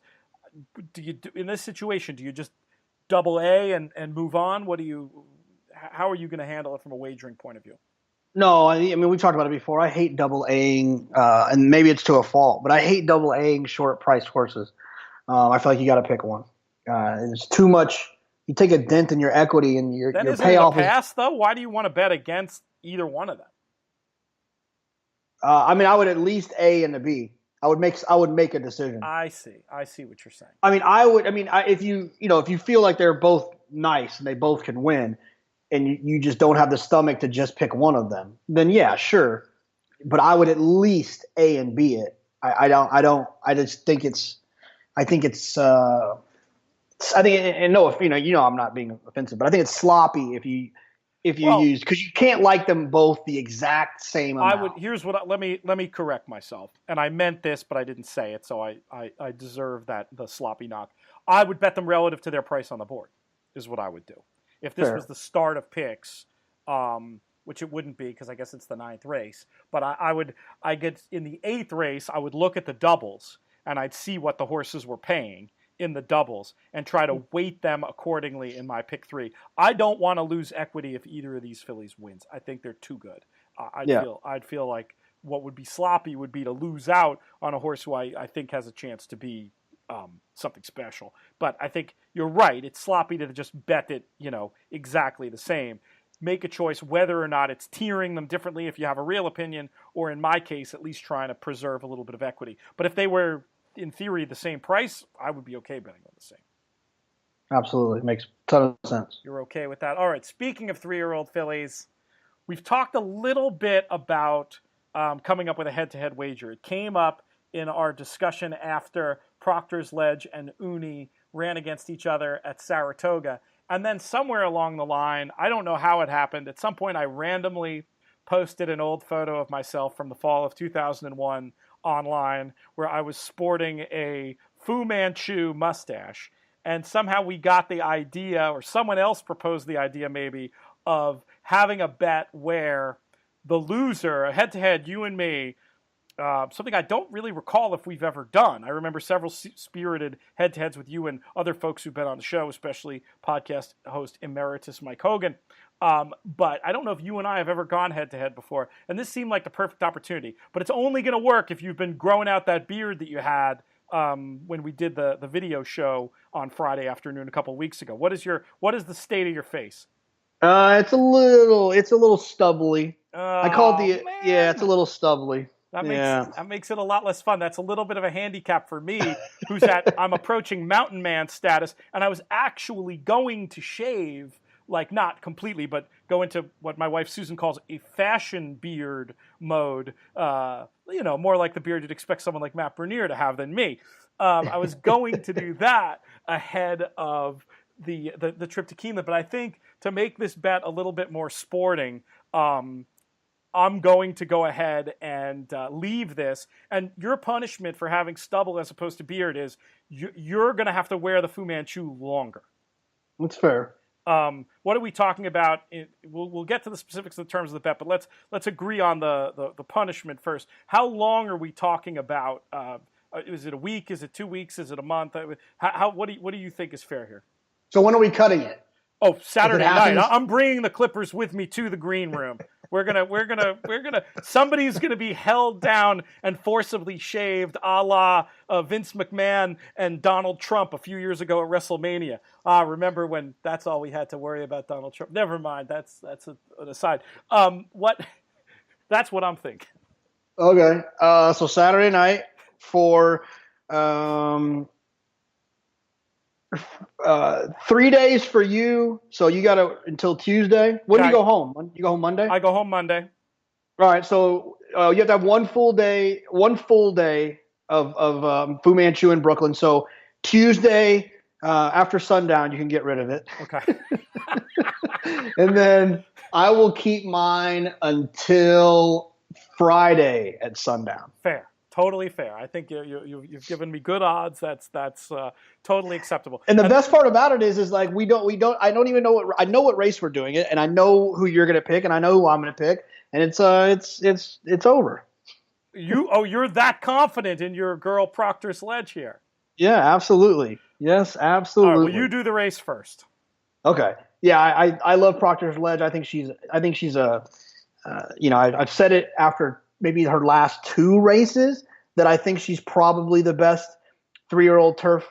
[SPEAKER 2] In this situation, do you just double A and move on? How are you going to handle it from a wagering point of view?
[SPEAKER 3] No, I mean, we've talked about it before. I hate double Aing, and maybe it's to a fault, but I hate double Aing short priced horses. I feel like you got to pick one. It's too much. You take a dent in your equity and your payoff.
[SPEAKER 2] Then pass though. Why do you want to bet against either one of them?
[SPEAKER 3] I mean, I would at least A and a B. I would make a decision.
[SPEAKER 2] I see what you're saying.
[SPEAKER 3] I mean, if you feel like they're both nice and they both can win, and you just don't have the stomach to just pick one of them, then yeah, sure. But I would at least A and B it. I think I'm not being offensive, but I think it's sloppy if you use, because you can't like them both the exact same amount.
[SPEAKER 2] Let me correct myself, and I meant this, but I didn't say it, so I deserve the sloppy knock. I would bet them relative to their price on the board, is what I would do. If this was the start of picks, which it wouldn't be because I guess it's the 9th race, but I get in the 8th race, I would look at the doubles and I'd see what the horses were paying in the doubles and try to weight them accordingly in my pick 3. I don't want to lose equity if either of these fillies wins. I think they're too good. I'd feel like what would be sloppy would be to lose out on a horse who I think has a chance to be something special. But I think you're right. It's sloppy to just bet it, exactly the same. Make a choice whether or not it's tiering them differently if you have a real opinion, or in my case, at least trying to preserve a little bit of equity. But if they were, in theory, the same price, I would be okay betting on the same.
[SPEAKER 3] Absolutely. Makes a ton of sense.
[SPEAKER 2] You're okay with that. All right. Speaking of 3-year-old fillies, we've talked a little bit about coming up with a head-to-head wager. It came up in our discussion after Proctor's Ledge and Uni ran against each other at Saratoga. And then somewhere along the line, I don't know how it happened, at some point I randomly posted an old photo of myself from the fall of 2001 online where I was sporting a Fu Manchu mustache. And somehow we got the idea, or someone else proposed the idea maybe, of having a bet where the loser, a head-to-head, you and me, something I don't really recall if we've ever done. I remember several spirited head-to-heads with you and other folks who've been on the show, especially podcast host emeritus Mike Hogan. But I don't know if you and I have ever gone head-to-head before. And this seemed like the perfect opportunity. But it's only going to work if you've been growing out that beard that you had when we did the video show on Friday afternoon a couple of weeks ago. What is the state of your face?
[SPEAKER 3] It's a little stubbly. I called it's a little stubbly.
[SPEAKER 2] That makes it a lot less fun. That's a little bit of a handicap for me, I'm approaching mountain man status, and I was actually going to shave, like not completely, but go into what my wife Susan calls a fashion beard mode. More like the beard you'd expect someone like Matt Bernier to have than me. I was going to do that ahead of the trip to Keeneland, but I think to make this bet a little bit more sporting, I'm going to go ahead and leave this. And your punishment for having stubble as opposed to beard is you're going to have to wear the Fu Manchu longer.
[SPEAKER 3] That's fair.
[SPEAKER 2] What are we talking about? We'll get to the specifics in terms of the bet, but let's agree on the punishment first. How long are we talking about? Is it a week? Is it 2 weeks? Is it a month? What do you think is fair here?
[SPEAKER 3] So when are we cutting it?
[SPEAKER 2] Oh, Saturday night. I'm bringing the Clippers with me to the green room. We're gonna. Somebody's gonna be held down and forcibly shaved, a la Vince McMahon and Donald Trump a few years ago at WrestleMania. Remember when that's all we had to worry about Donald Trump? Never mind. That's an aside. That's what I'm thinking.
[SPEAKER 3] Okay. So Saturday night for 3 days for you. So you got to until Tuesday. When do you go home? You go home Monday?
[SPEAKER 2] I go home Monday.
[SPEAKER 3] All right. So you have to have one full day of Fu Manchu in Brooklyn. So Tuesday after sundown, you can get rid of it.
[SPEAKER 2] Okay.
[SPEAKER 3] And then I will keep mine until Friday at sundown.
[SPEAKER 2] Fair. Totally fair. I think you've given me good odds. That's totally acceptable.
[SPEAKER 3] And the best part about it is like we don't. I don't even know I know what race we're doing it, and I know who you're going to pick, and I know who I'm going to pick, and it's over.
[SPEAKER 2] You're that confident in your girl Proctor Sledge here.
[SPEAKER 3] Yeah, absolutely. Yes, absolutely.
[SPEAKER 2] All right, well, you do the race first.
[SPEAKER 3] Okay. Yeah, I love Proctor's Ledge. I think she's a, I've said it after maybe her last 2 races that I think she's probably the best 3-year-old turf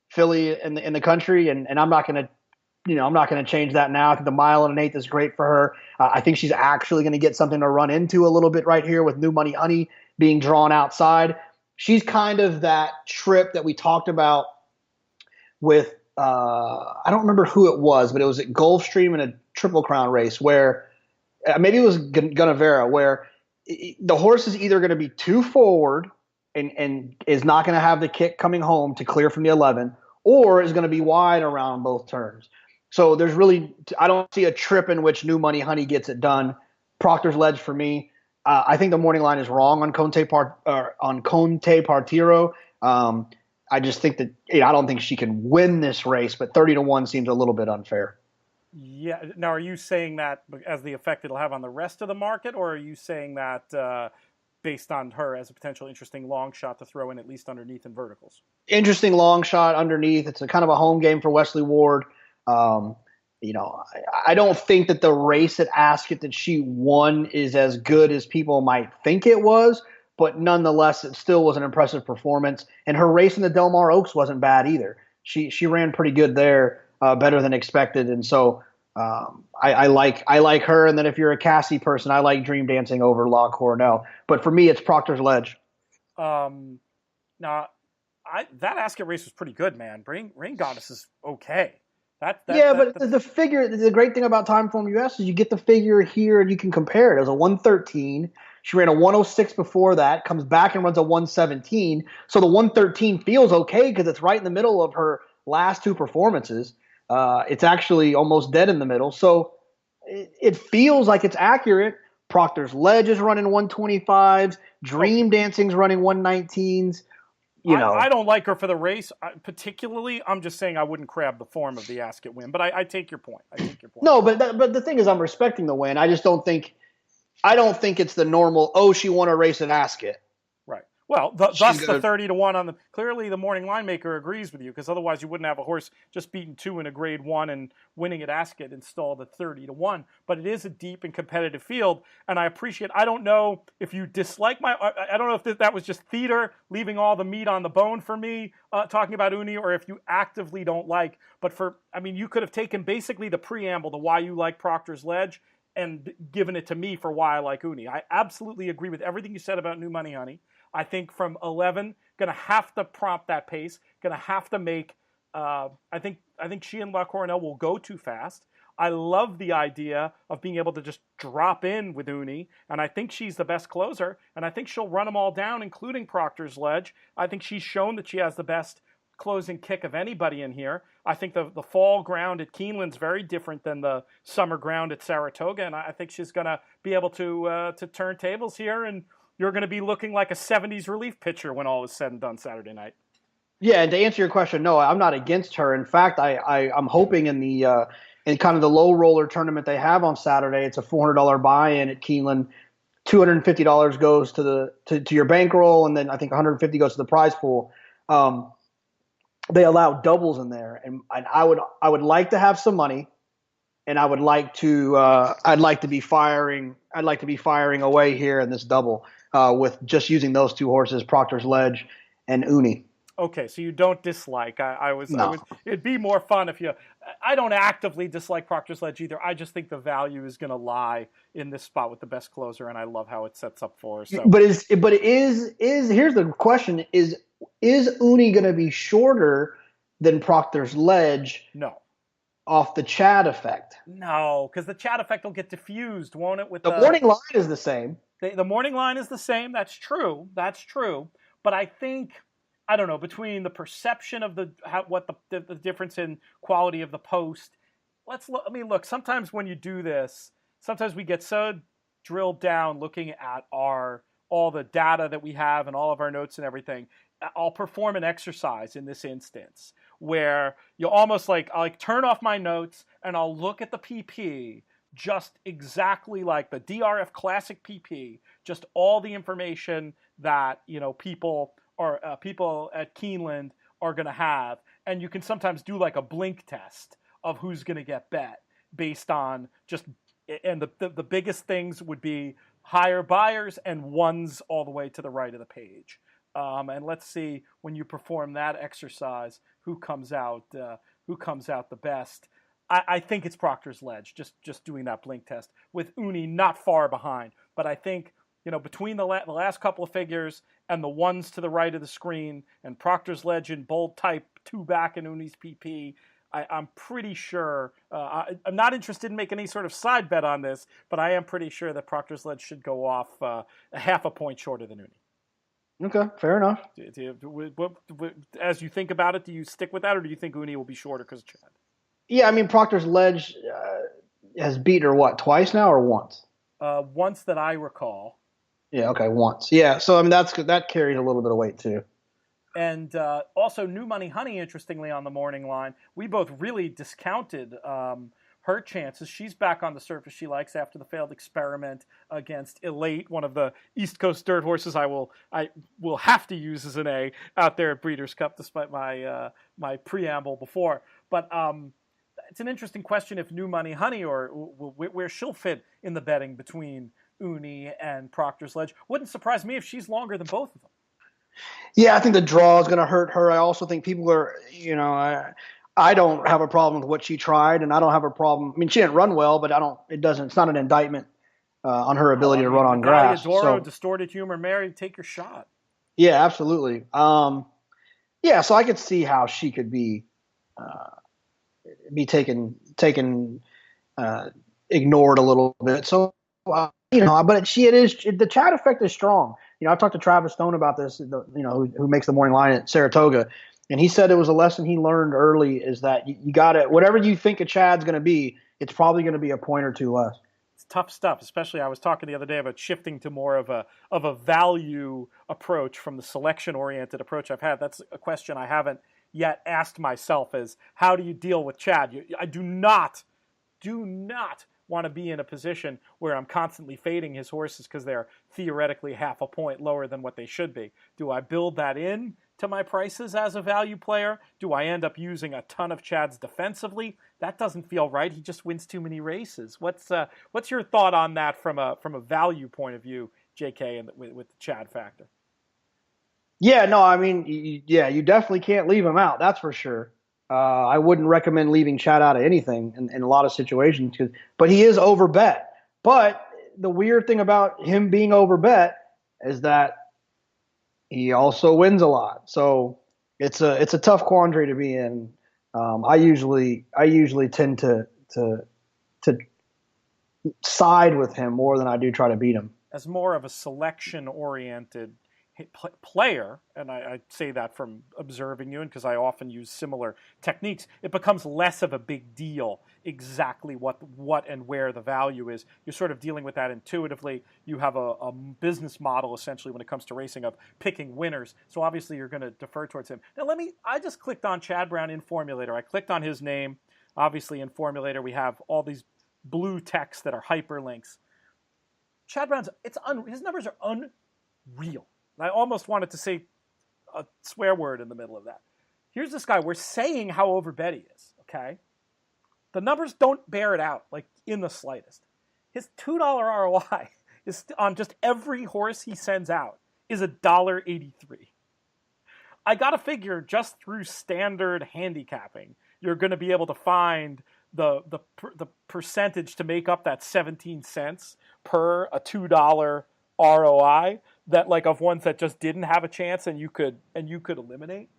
[SPEAKER 3] filly in the country, and I'm not going to change that now. I think the mile and an eighth is great for her. I think she's actually going to get something to run into a little bit right here with New Money Honey being drawn outside. She's kind of that trip that we talked about with I don't remember who it was, but it was at Gulfstream in a Triple Crown race where maybe it was Gunnevera, where the horse is either going to be too forward and is not going to have the kick coming home to clear from the 11, or is going to be wide around both turns. So I don't see a trip in which New Money Honey gets it done. Proctor's Ledge for me. I think the morning line is wrong on Conte Partiro. I just think that I don't think she can win this race, but 30-1 seems a little bit unfair.
[SPEAKER 2] Yeah. Now, are you saying that as the effect it'll have on the rest of the market, or are you saying that based on her as a potential interesting long shot to throw in at least underneath in verticals?
[SPEAKER 3] Interesting long shot underneath. It's a kind of a home game for Wesley Ward. I don't think that the race at Ascot that she won is as good as people might think it was, but nonetheless, it still was an impressive performance. And her race in the Del Mar Oaks wasn't bad either. She ran pretty good there, better than expected. And so I like her. And then if you're a Cassie person, I like Dream Dancing over La Coronel. But for me, it's Proctor's Ledge.
[SPEAKER 2] Now, that Ascot race was pretty good, man. Rain Goddess is okay. But the great thing about Timeform US is you get the figure here and you can compare it. It was a 113. She ran a 106 before that, comes back and runs a 117. So the 113 feels okay because it's right in the middle of her last 2 performances. It's actually almost dead in the middle. So it feels like it's accurate. Proctor's Ledge is running 125s. Dream Dancing's running 119s. I don't like her for the race, particularly. I'm just saying I wouldn't grab the form of the Ascot win, but I take your point.
[SPEAKER 3] No, but the thing is, I'm respecting the win. I just don't think it's the normal. She won a race at Ascot.
[SPEAKER 2] Right. Well, thus the 30-1 on the. Clearly, the morning line maker agrees with you because otherwise you wouldn't have a horse just beating 2 in a Grade 1 and winning at Ascot installed at 30-1. But it is a deep and competitive field, and I appreciate. I don't know if you dislike I don't know if that was just theater, leaving all the meat on the bone for me, talking about Uni, or if you actively don't like. But you could have taken basically the preamble to why you like Proctor's Ledge and given it to me for why I like Uni. I absolutely agree with everything you said about New Money Honey. I think from 11, going to have to prompt that pace, going to have to make, I think she and La Coronel will go too fast. I love the idea of being able to just drop in with Uni, and I think she's the best closer, and I think she'll run them all down, including Proctor's Ledge. I think she's shown that she has the best closing kick of anybody in here. I think the fall ground at Keeneland's very different than the summer ground at Saratoga, and I think she's going to be able to turn tables here, and you're going to be looking like a 70s relief pitcher when all is said and done Saturday night. Yeah,
[SPEAKER 3] and to answer your question, no, I'm not against her. In fact, I'm hoping in the in kind of the low roller tournament they have on Saturday. It's a $400 buy-in at Keeneland. $250 goes to your bankroll, and then I think $150 goes to the prize pool. They allow doubles in there, and I would like to have some money, and I'd like to be firing away here in this double with just using those two horses, Proctor's Ledge and Uni.
[SPEAKER 2] Okay, so you don't dislike. It'd be more fun if you. I don't actively dislike Proctor's Ledge either. I just think the value is going to lie in this spot with the best closer, and I love how it sets up for us. So.
[SPEAKER 3] But here's the question: Is Uni going to be shorter than Proctor's Ledge?
[SPEAKER 2] No.
[SPEAKER 3] Off the Chad effect?
[SPEAKER 2] No, because the Chad effect will get diffused, won't it? With
[SPEAKER 3] the morning line is the same.
[SPEAKER 2] The morning line is the same. That's true. But I think. I don't know, between the perception of the difference in quality of the post. Look, sometimes when you do this, sometimes we get so drilled down looking at all the data that we have and all of our notes and everything. I'll perform an exercise in this instance where you almost I'll turn off my notes and I'll look at the PP just exactly like the DRF Classic PP, just all the information that, people at Keeneland are going to have. And you can sometimes do like a blink test of who's going to get bet based on and the biggest things would be higher buyers and ones all the way to the right of the page. And let's see, when you perform that exercise, who comes out the best. I think it's Proctor's Ledge, just doing that blink test with Uni not far behind. But I think, between the last couple of figures and the ones to the right of the screen and Proctor's Ledge in bold type 2 back in Uni's PP, I'm pretty sure, I'm not interested in making any sort of side bet on this, but I am pretty sure that Proctor's Ledge should go off a half a point shorter than Uni.
[SPEAKER 3] Okay, fair enough.
[SPEAKER 2] As you think about it, do you stick with that, or do you think Uni will be shorter because of Chad?
[SPEAKER 3] Yeah, Proctor's Ledge has beat her, twice now or once?
[SPEAKER 2] Once that I recall.
[SPEAKER 3] Yeah, okay, once. Yeah, so that carries a little bit of weight too.
[SPEAKER 2] And also New Money Honey, interestingly, on the morning line. We both really discounted her chances. She's back on the surface she likes after the failed experiment against Elate, one of the East Coast dirt horses I will have to use as an A out there at Breeders' Cup, despite my preamble before. But it's an interesting question if New Money Honey or where she'll fit in the betting between Uni and Proctor's Ledge. Wouldn't surprise me if she's longer than both of them.
[SPEAKER 3] Yeah, I think the draw is going to hurt her. I also think people are, I don't have a problem with what she tried, and I don't have a problem. She didn't run well, but it's not an indictment on her ability to run on grass.
[SPEAKER 2] Doro, Distorted Humor, Mary, take your shot.
[SPEAKER 3] Yeah, absolutely. So I could see how she could be taken ignored a little bit. So, but the Chad effect is strong. I talked to Travis Stone about this, who makes the morning line at Saratoga, and he said it was a lesson he learned early is that you got to, whatever you think a Chad's going to be, it's probably going to be a point or two less.
[SPEAKER 2] It's tough stuff, especially I was talking the other day about shifting to more of a value approach from the selection-oriented approach I've had. That's a question I haven't yet asked myself is, how do you deal with Chad? I do not want to be in a position where I'm constantly fading his horses because they're theoretically half a point lower than what they should be. Do I build that in to my prices as a value player? Do I end up using a ton of Chads defensively? That doesn't feel right. He just wins too many races. What's your thought on that from a value point of view, JK, and with the Chad factor?
[SPEAKER 3] Yeah, no, you definitely can't leave him out. That's for sure. I wouldn't recommend leaving Chad out of anything in a lot of situations, but he is overbet. But the weird thing about him being overbet is that he also wins a lot. So it's a tough quandary to be in. I usually tend to side with him more than I do try to beat him.
[SPEAKER 2] As more of a selection-oriented player, and I say that from observing you and because I often use similar techniques, it becomes less of a big deal exactly what and where the value is. You're sort of dealing with that intuitively. You have a business model essentially when it comes to racing of picking winners, so obviously you're going to defer towards him. Now I just clicked on Chad Brown in Formulator. I clicked on his name. Obviously, in Formulator, we have all these blue text that are hyperlinks. Chad Brown's, his numbers are unreal. I almost wanted to say a swear word in the middle of that. Here's this guy. We're saying how overbet he is, okay? The numbers don't bear it out, like, in the slightest. His $2 ROI is on just every horse he sends out is $1.83. I got to figure just through standard handicapping, you're going to be able to find the percentage to make up that 17 cents per a $2 ROI that, like, of ones that just didn't have a chance and you could eliminate.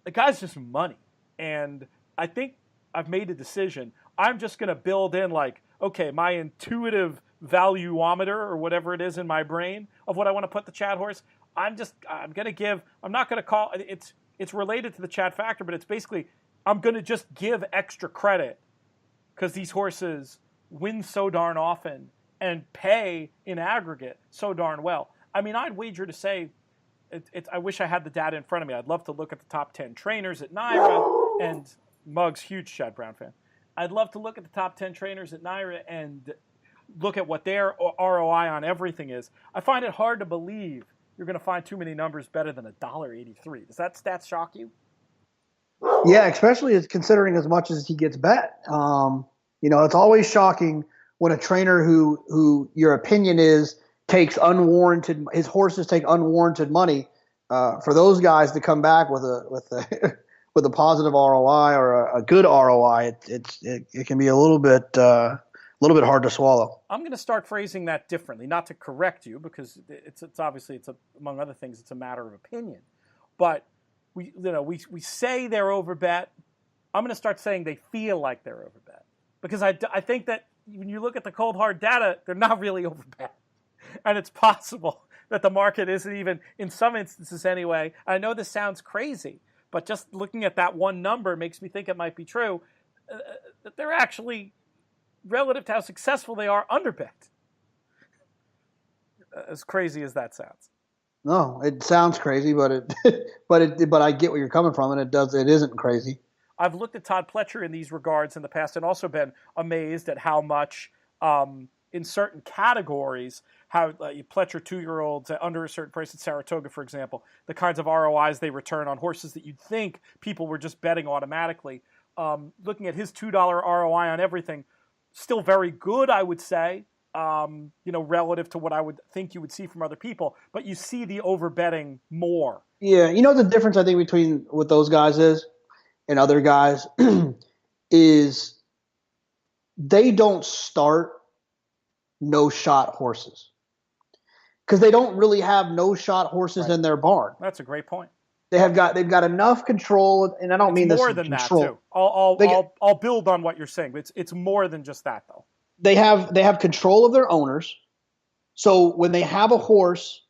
[SPEAKER 2] The guy's just money. And I think I've made a decision. I'm just going to build in, like, okay, my intuitive valuometer or whatever it is in my brain of what I want to put the Chad horse. I'm going to give, I'm not going to call, it's related to the Chad factor, but it's basically, I'm going to just give extra credit because these horses win so darn often and pay in aggregate so darn well. I mean, I'd wager to say, I wish I had the data in front of me. I'd love to look at the top 10 trainers at NYRA, and Muggs, huge Chad Brown fan. I'd love to look at the top 10 trainers at NYRA and look at what their ROI on everything is. I find it hard to believe you're going to find too many numbers better than $1.83. Does that stat shock you?
[SPEAKER 3] Yeah, especially considering as much as he gets bet. It's always shocking when a trainer who your opinion is takes unwarranted, his horses take unwarranted money. For those guys to come back with a with a positive ROI or a good ROI, it can be a little bit hard to swallow.
[SPEAKER 2] I'm going to start phrasing that differently, not to correct you, because it's obviously among other things, it's a matter of opinion. But we say they're overbet. I'm going to start saying they feel like they're overbet, because I think that when you look at the cold hard data, they're not really overbet, and it's possible that the market isn't even, in some instances anyway. I know this sounds crazy, but just looking at that one number makes me think it might be true, that they're actually, relative to how successful they are, underbet. As crazy as that sounds.
[SPEAKER 3] No, it sounds crazy, but I get where you're coming from, and it isn't crazy.
[SPEAKER 2] I've looked at Todd Pletcher in these regards in the past and also been amazed at how much in certain categories, how Pletcher 2-year-olds under a certain price at Saratoga, for example, the kinds of ROIs they return on horses that you'd think people were just betting automatically. Looking at his $2 ROI on everything, still very good, I would say, relative to what I would think you would see from other people. But you see the overbetting more.
[SPEAKER 3] Yeah, the difference I think between what those guys is and other guys is they don't start no-shot horses because they don't really have no-shot horses in their barn.
[SPEAKER 2] That's a great point.
[SPEAKER 3] They've got enough control, and I don't mean this
[SPEAKER 2] more than
[SPEAKER 3] control.
[SPEAKER 2] That too. I'll build on what you're saying, but it's more than just that though.
[SPEAKER 3] They have control of their owners, so when they have a horse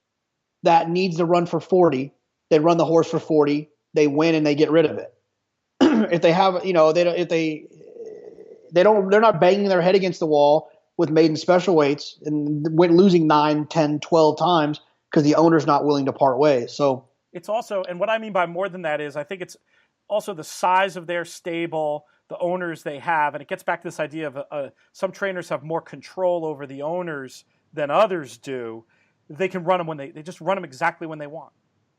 [SPEAKER 3] that needs to run for 40, they run the horse for 40. They win and they get rid of it. If they have, they're not banging their head against the wall with maiden special weights and losing 9, 10, 12 times because the owner's not willing to part ways. So
[SPEAKER 2] it's also, and what I mean by more than that is, I think it's also the size of their stable, the owners they have, and it gets back to this idea of some trainers have more control over the owners than others do. They can run them when they just run them exactly when they want.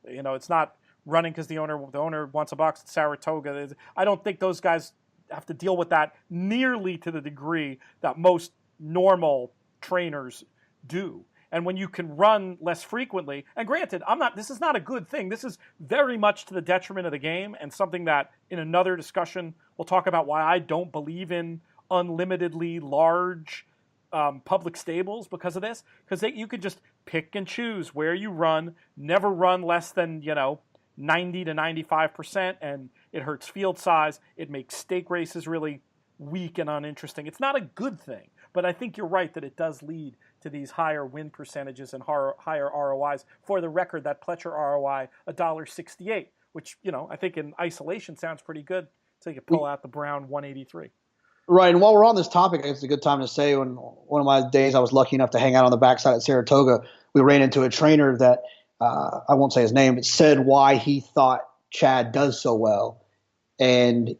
[SPEAKER 2] It's not running because the owner wants a box at Saratoga. I don't think those guys have to deal with that nearly to the degree that most normal trainers do. And when you can run less frequently, and granted, this is not a good thing. This is very much to the detriment of the game, and something that in another discussion we'll talk about why I don't believe in unlimitedly large public stables because of this. Because you could just pick and choose where you run, never run less than 90 to 95%, and it hurts field size. It makes stake races really weak and uninteresting. It's not a good thing, but I think you're right that it does lead to these higher win percentages and higher ROIs. For the record, that Pletcher ROI, $1.68, which, I think in isolation sounds pretty good. So you can pull out the Brown 183. Right,
[SPEAKER 3] and while we're on this topic, it's a good time to say when one of my days I was lucky enough to hang out on the backside at Saratoga, we ran into a trainer that, I won't say his name, but said why he thought Chad does so well. And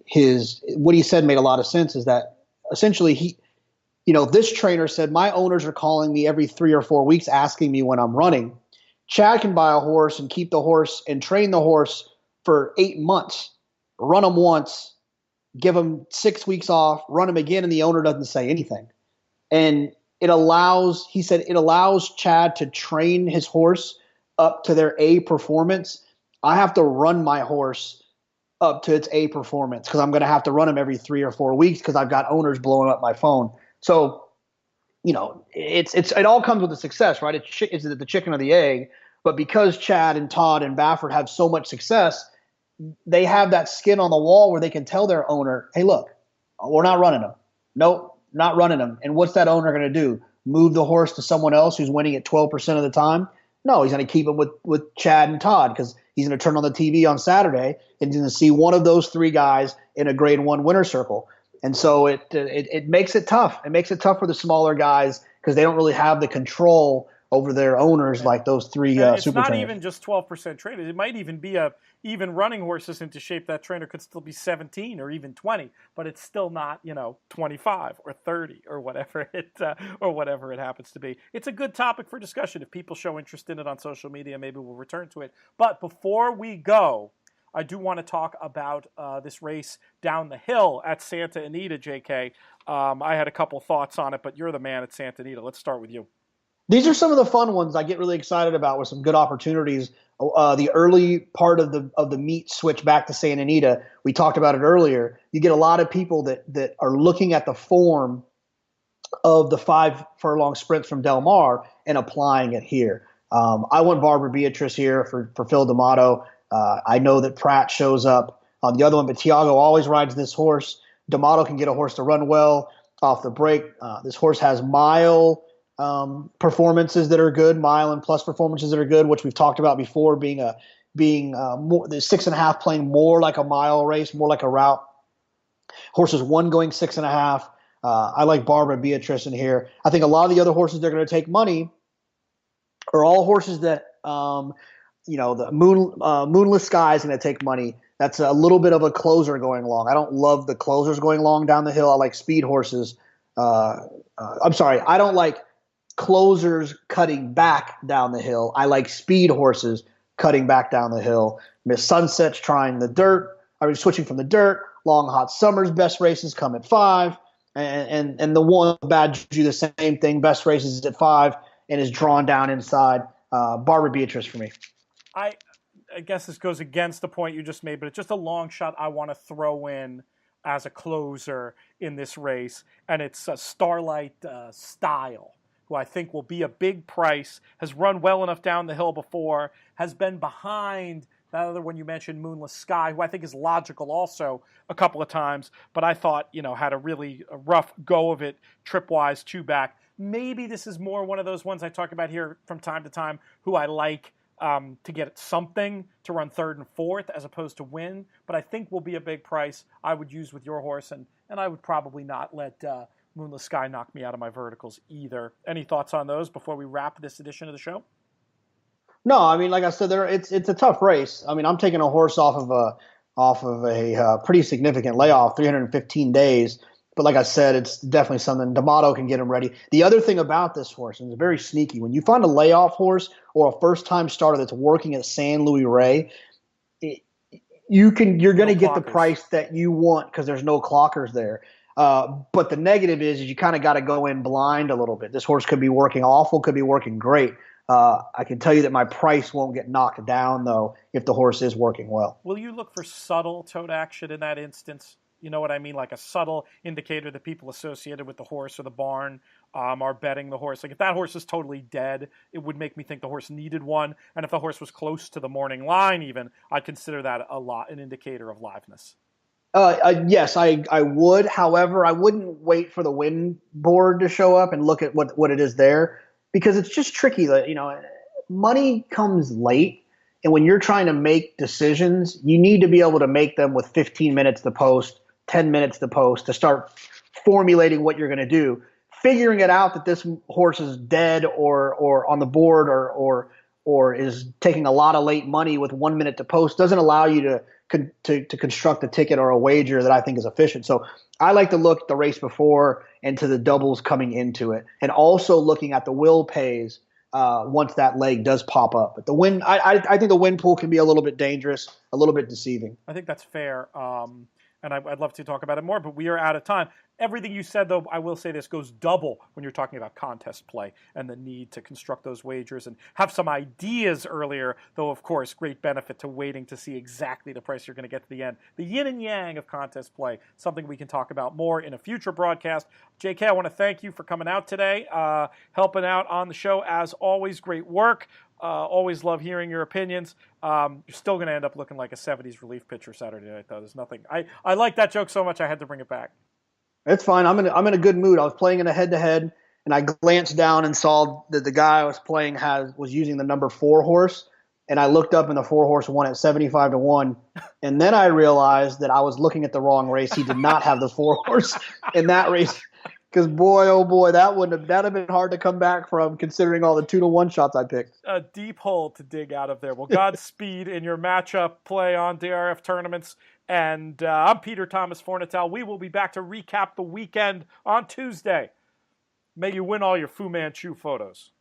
[SPEAKER 3] what he said made a lot of sense, is that essentially this trainer said, my owners are calling me every 3 or 4 weeks asking me when I'm running. Chad can buy a horse and keep the horse and train the horse for 8 months, run him once, give him 6 weeks off, run him again, and the owner doesn't say anything. And he said it allows Chad to train his horse up to their A performance. I have to run my horse up to its A performance because I'm going to have to run him every 3 or 4 weeks because I've got owners blowing up my phone. So, it all comes with the success, right? It's the chicken or the egg. But because Chad and Todd and Baffert have so much success, they have that skin on the wall where they can tell their owner, hey, look, we're not running him. Nope, not running him. And what's that owner going to do? Move the horse to someone else who's winning at 12% of the time? No, he's going to keep him with Chad and Todd because he's going to turn on the TV on Saturday and he's going to see one of those 3 guys in a grade 1 winner circle. And so it makes it tough. It makes it tough for the smaller guys because they don't really have the control over their owners like those 3 super trainers. It's not
[SPEAKER 2] even just 12% trainers. It might even be even running horses into shape. That trainer could still be 17 or even 20, but it's still not 25 or 30 or whatever it happens to be. It's a good topic for discussion. If people show interest in it on social media, maybe we'll return to it. But before we go, I do want to talk about this race down the hill at Santa Anita, JK. I had a couple thoughts on it, but you're the man at Santa Anita. Let's start with you.
[SPEAKER 3] These are some of the fun ones I get really excited about with some good opportunities. The early part of the meet switch back to Santa Anita, we talked about it earlier. You get a lot of people that are looking at the form of the 5 furlong sprints from Del Mar and applying it here. I went Barbara Beatrice here for Phil D'Amato. I know that Pratt shows up on the other one, but Tiago always rides this horse. D'Amato can get a horse to run well off the break. This horse has mile performances that are good, mile and plus performances that are good, which we've talked about before, being more the 6.5 playing more like a mile race, more like a route. Horses 1 going 6.5. I like Barbara Beatrice in here. I think a lot of the other horses they're going to take money are all horses that the Moonless Sky is going to take money. That's a little bit of a closer going long. I don't love the closers going long down the hill. I like speed horses. I'm sorry, I don't like closers cutting back down the hill. I like speed horses cutting back down the hill. Miss Sunset's trying the dirt. Switching from the dirt. Long Hot Summer's best races come at 5. And the one Bad Juju, the same thing. Best races at 5 and is drawn down inside. Barbara Beatrice for me.
[SPEAKER 2] I guess this goes against the point you just made, but it's just a long shot I want to throw in as a closer in this race, and it's Starlight Style, who I think will be a big price, has run well enough down the hill before, has been behind that other one you mentioned, Moonless Sky, who I think is logical also a couple of times, but I thought, had a really rough go of it trip-wise, 2 back. Maybe this is more one of those ones I talk about here from time to time, who I like to get something to run 3rd and 4th as opposed to win, but I think will be a big price I would use with your horse, and I would probably not let Moonless Sky knock me out of my verticals either. Any thoughts on those before we wrap this edition of the show?
[SPEAKER 3] No, like I said, it's a tough race. I'm taking a horse off of a pretty significant layoff, 315 days. But like I said, it's definitely something D'Amato can get him ready. The other thing about this horse, and it's very sneaky, when you find a layoff horse or a first-time starter that's working at San Luis Rey, you're going to get the price that you want because there's no clockers there. But the negative is you kind of got to go in blind a little bit. This horse could be working awful, could be working great. I can tell you that my price won't get knocked down, though, if the horse is working well.
[SPEAKER 2] Will you look for subtle tote action in that instance? You know what I mean? Like a subtle indicator that people associated with the horse or the barn are betting the horse. Like if that horse is totally dead, it would make me think the horse needed one. And if the horse was close to the morning line even, I'd consider that an indicator of liveness.
[SPEAKER 3] Yes, I would. However, I wouldn't wait for the win board to show up and look at what it is there, because it's just tricky that, money comes late. And when you're trying to make decisions, you need to be able to make them with 15 minutes to post, 10 minutes to post, to start formulating what you're going to do. Figuring it out that this horse is dead or on the board or is taking a lot of late money with 1 minute to post doesn't allow you to construct a ticket or a wager that I think is efficient. So I like to look at the race before and to the doubles coming into it, and also looking at the will pays once that leg does pop up. But the win, I think the win pool can be a little bit dangerous, a little bit deceiving.
[SPEAKER 2] I think that's fair. And I'd love to talk about it more, but we are out of time. Everything you said, though, I will say this goes double when you're talking about contest play and the need to construct those wagers and have some ideas earlier, though, of course, great benefit to waiting to see exactly the price you're going to get to the end. The yin and yang of contest play, something we can talk about more in a future broadcast. JK, I want to thank you for coming out today, helping out on the show. As always, great work. Always love hearing your opinions. You're still going to end up looking like a 70s relief pitcher Saturday night, though. There's nothing. I like that joke so much I had to bring it back.
[SPEAKER 3] It's fine. I'm in a good mood. I was playing in a head-to-head, and I glanced down and saw that the guy I was playing was using the number 4 horse, and I looked up and the 4 horse won at 75-1, and then I realized that I was looking at the wrong race. He did not have the 4 horse in that race. Because boy, oh boy, that'd have been hard to come back from, considering all the 2-1 shots I picked.
[SPEAKER 2] A deep hole to dig out of there. Well, Godspeed in your matchup play on DRF tournaments. And I'm Peter Thomas Fornatel. We will be back to recap the weekend on Tuesday. May you win all your Fu Manchu photos.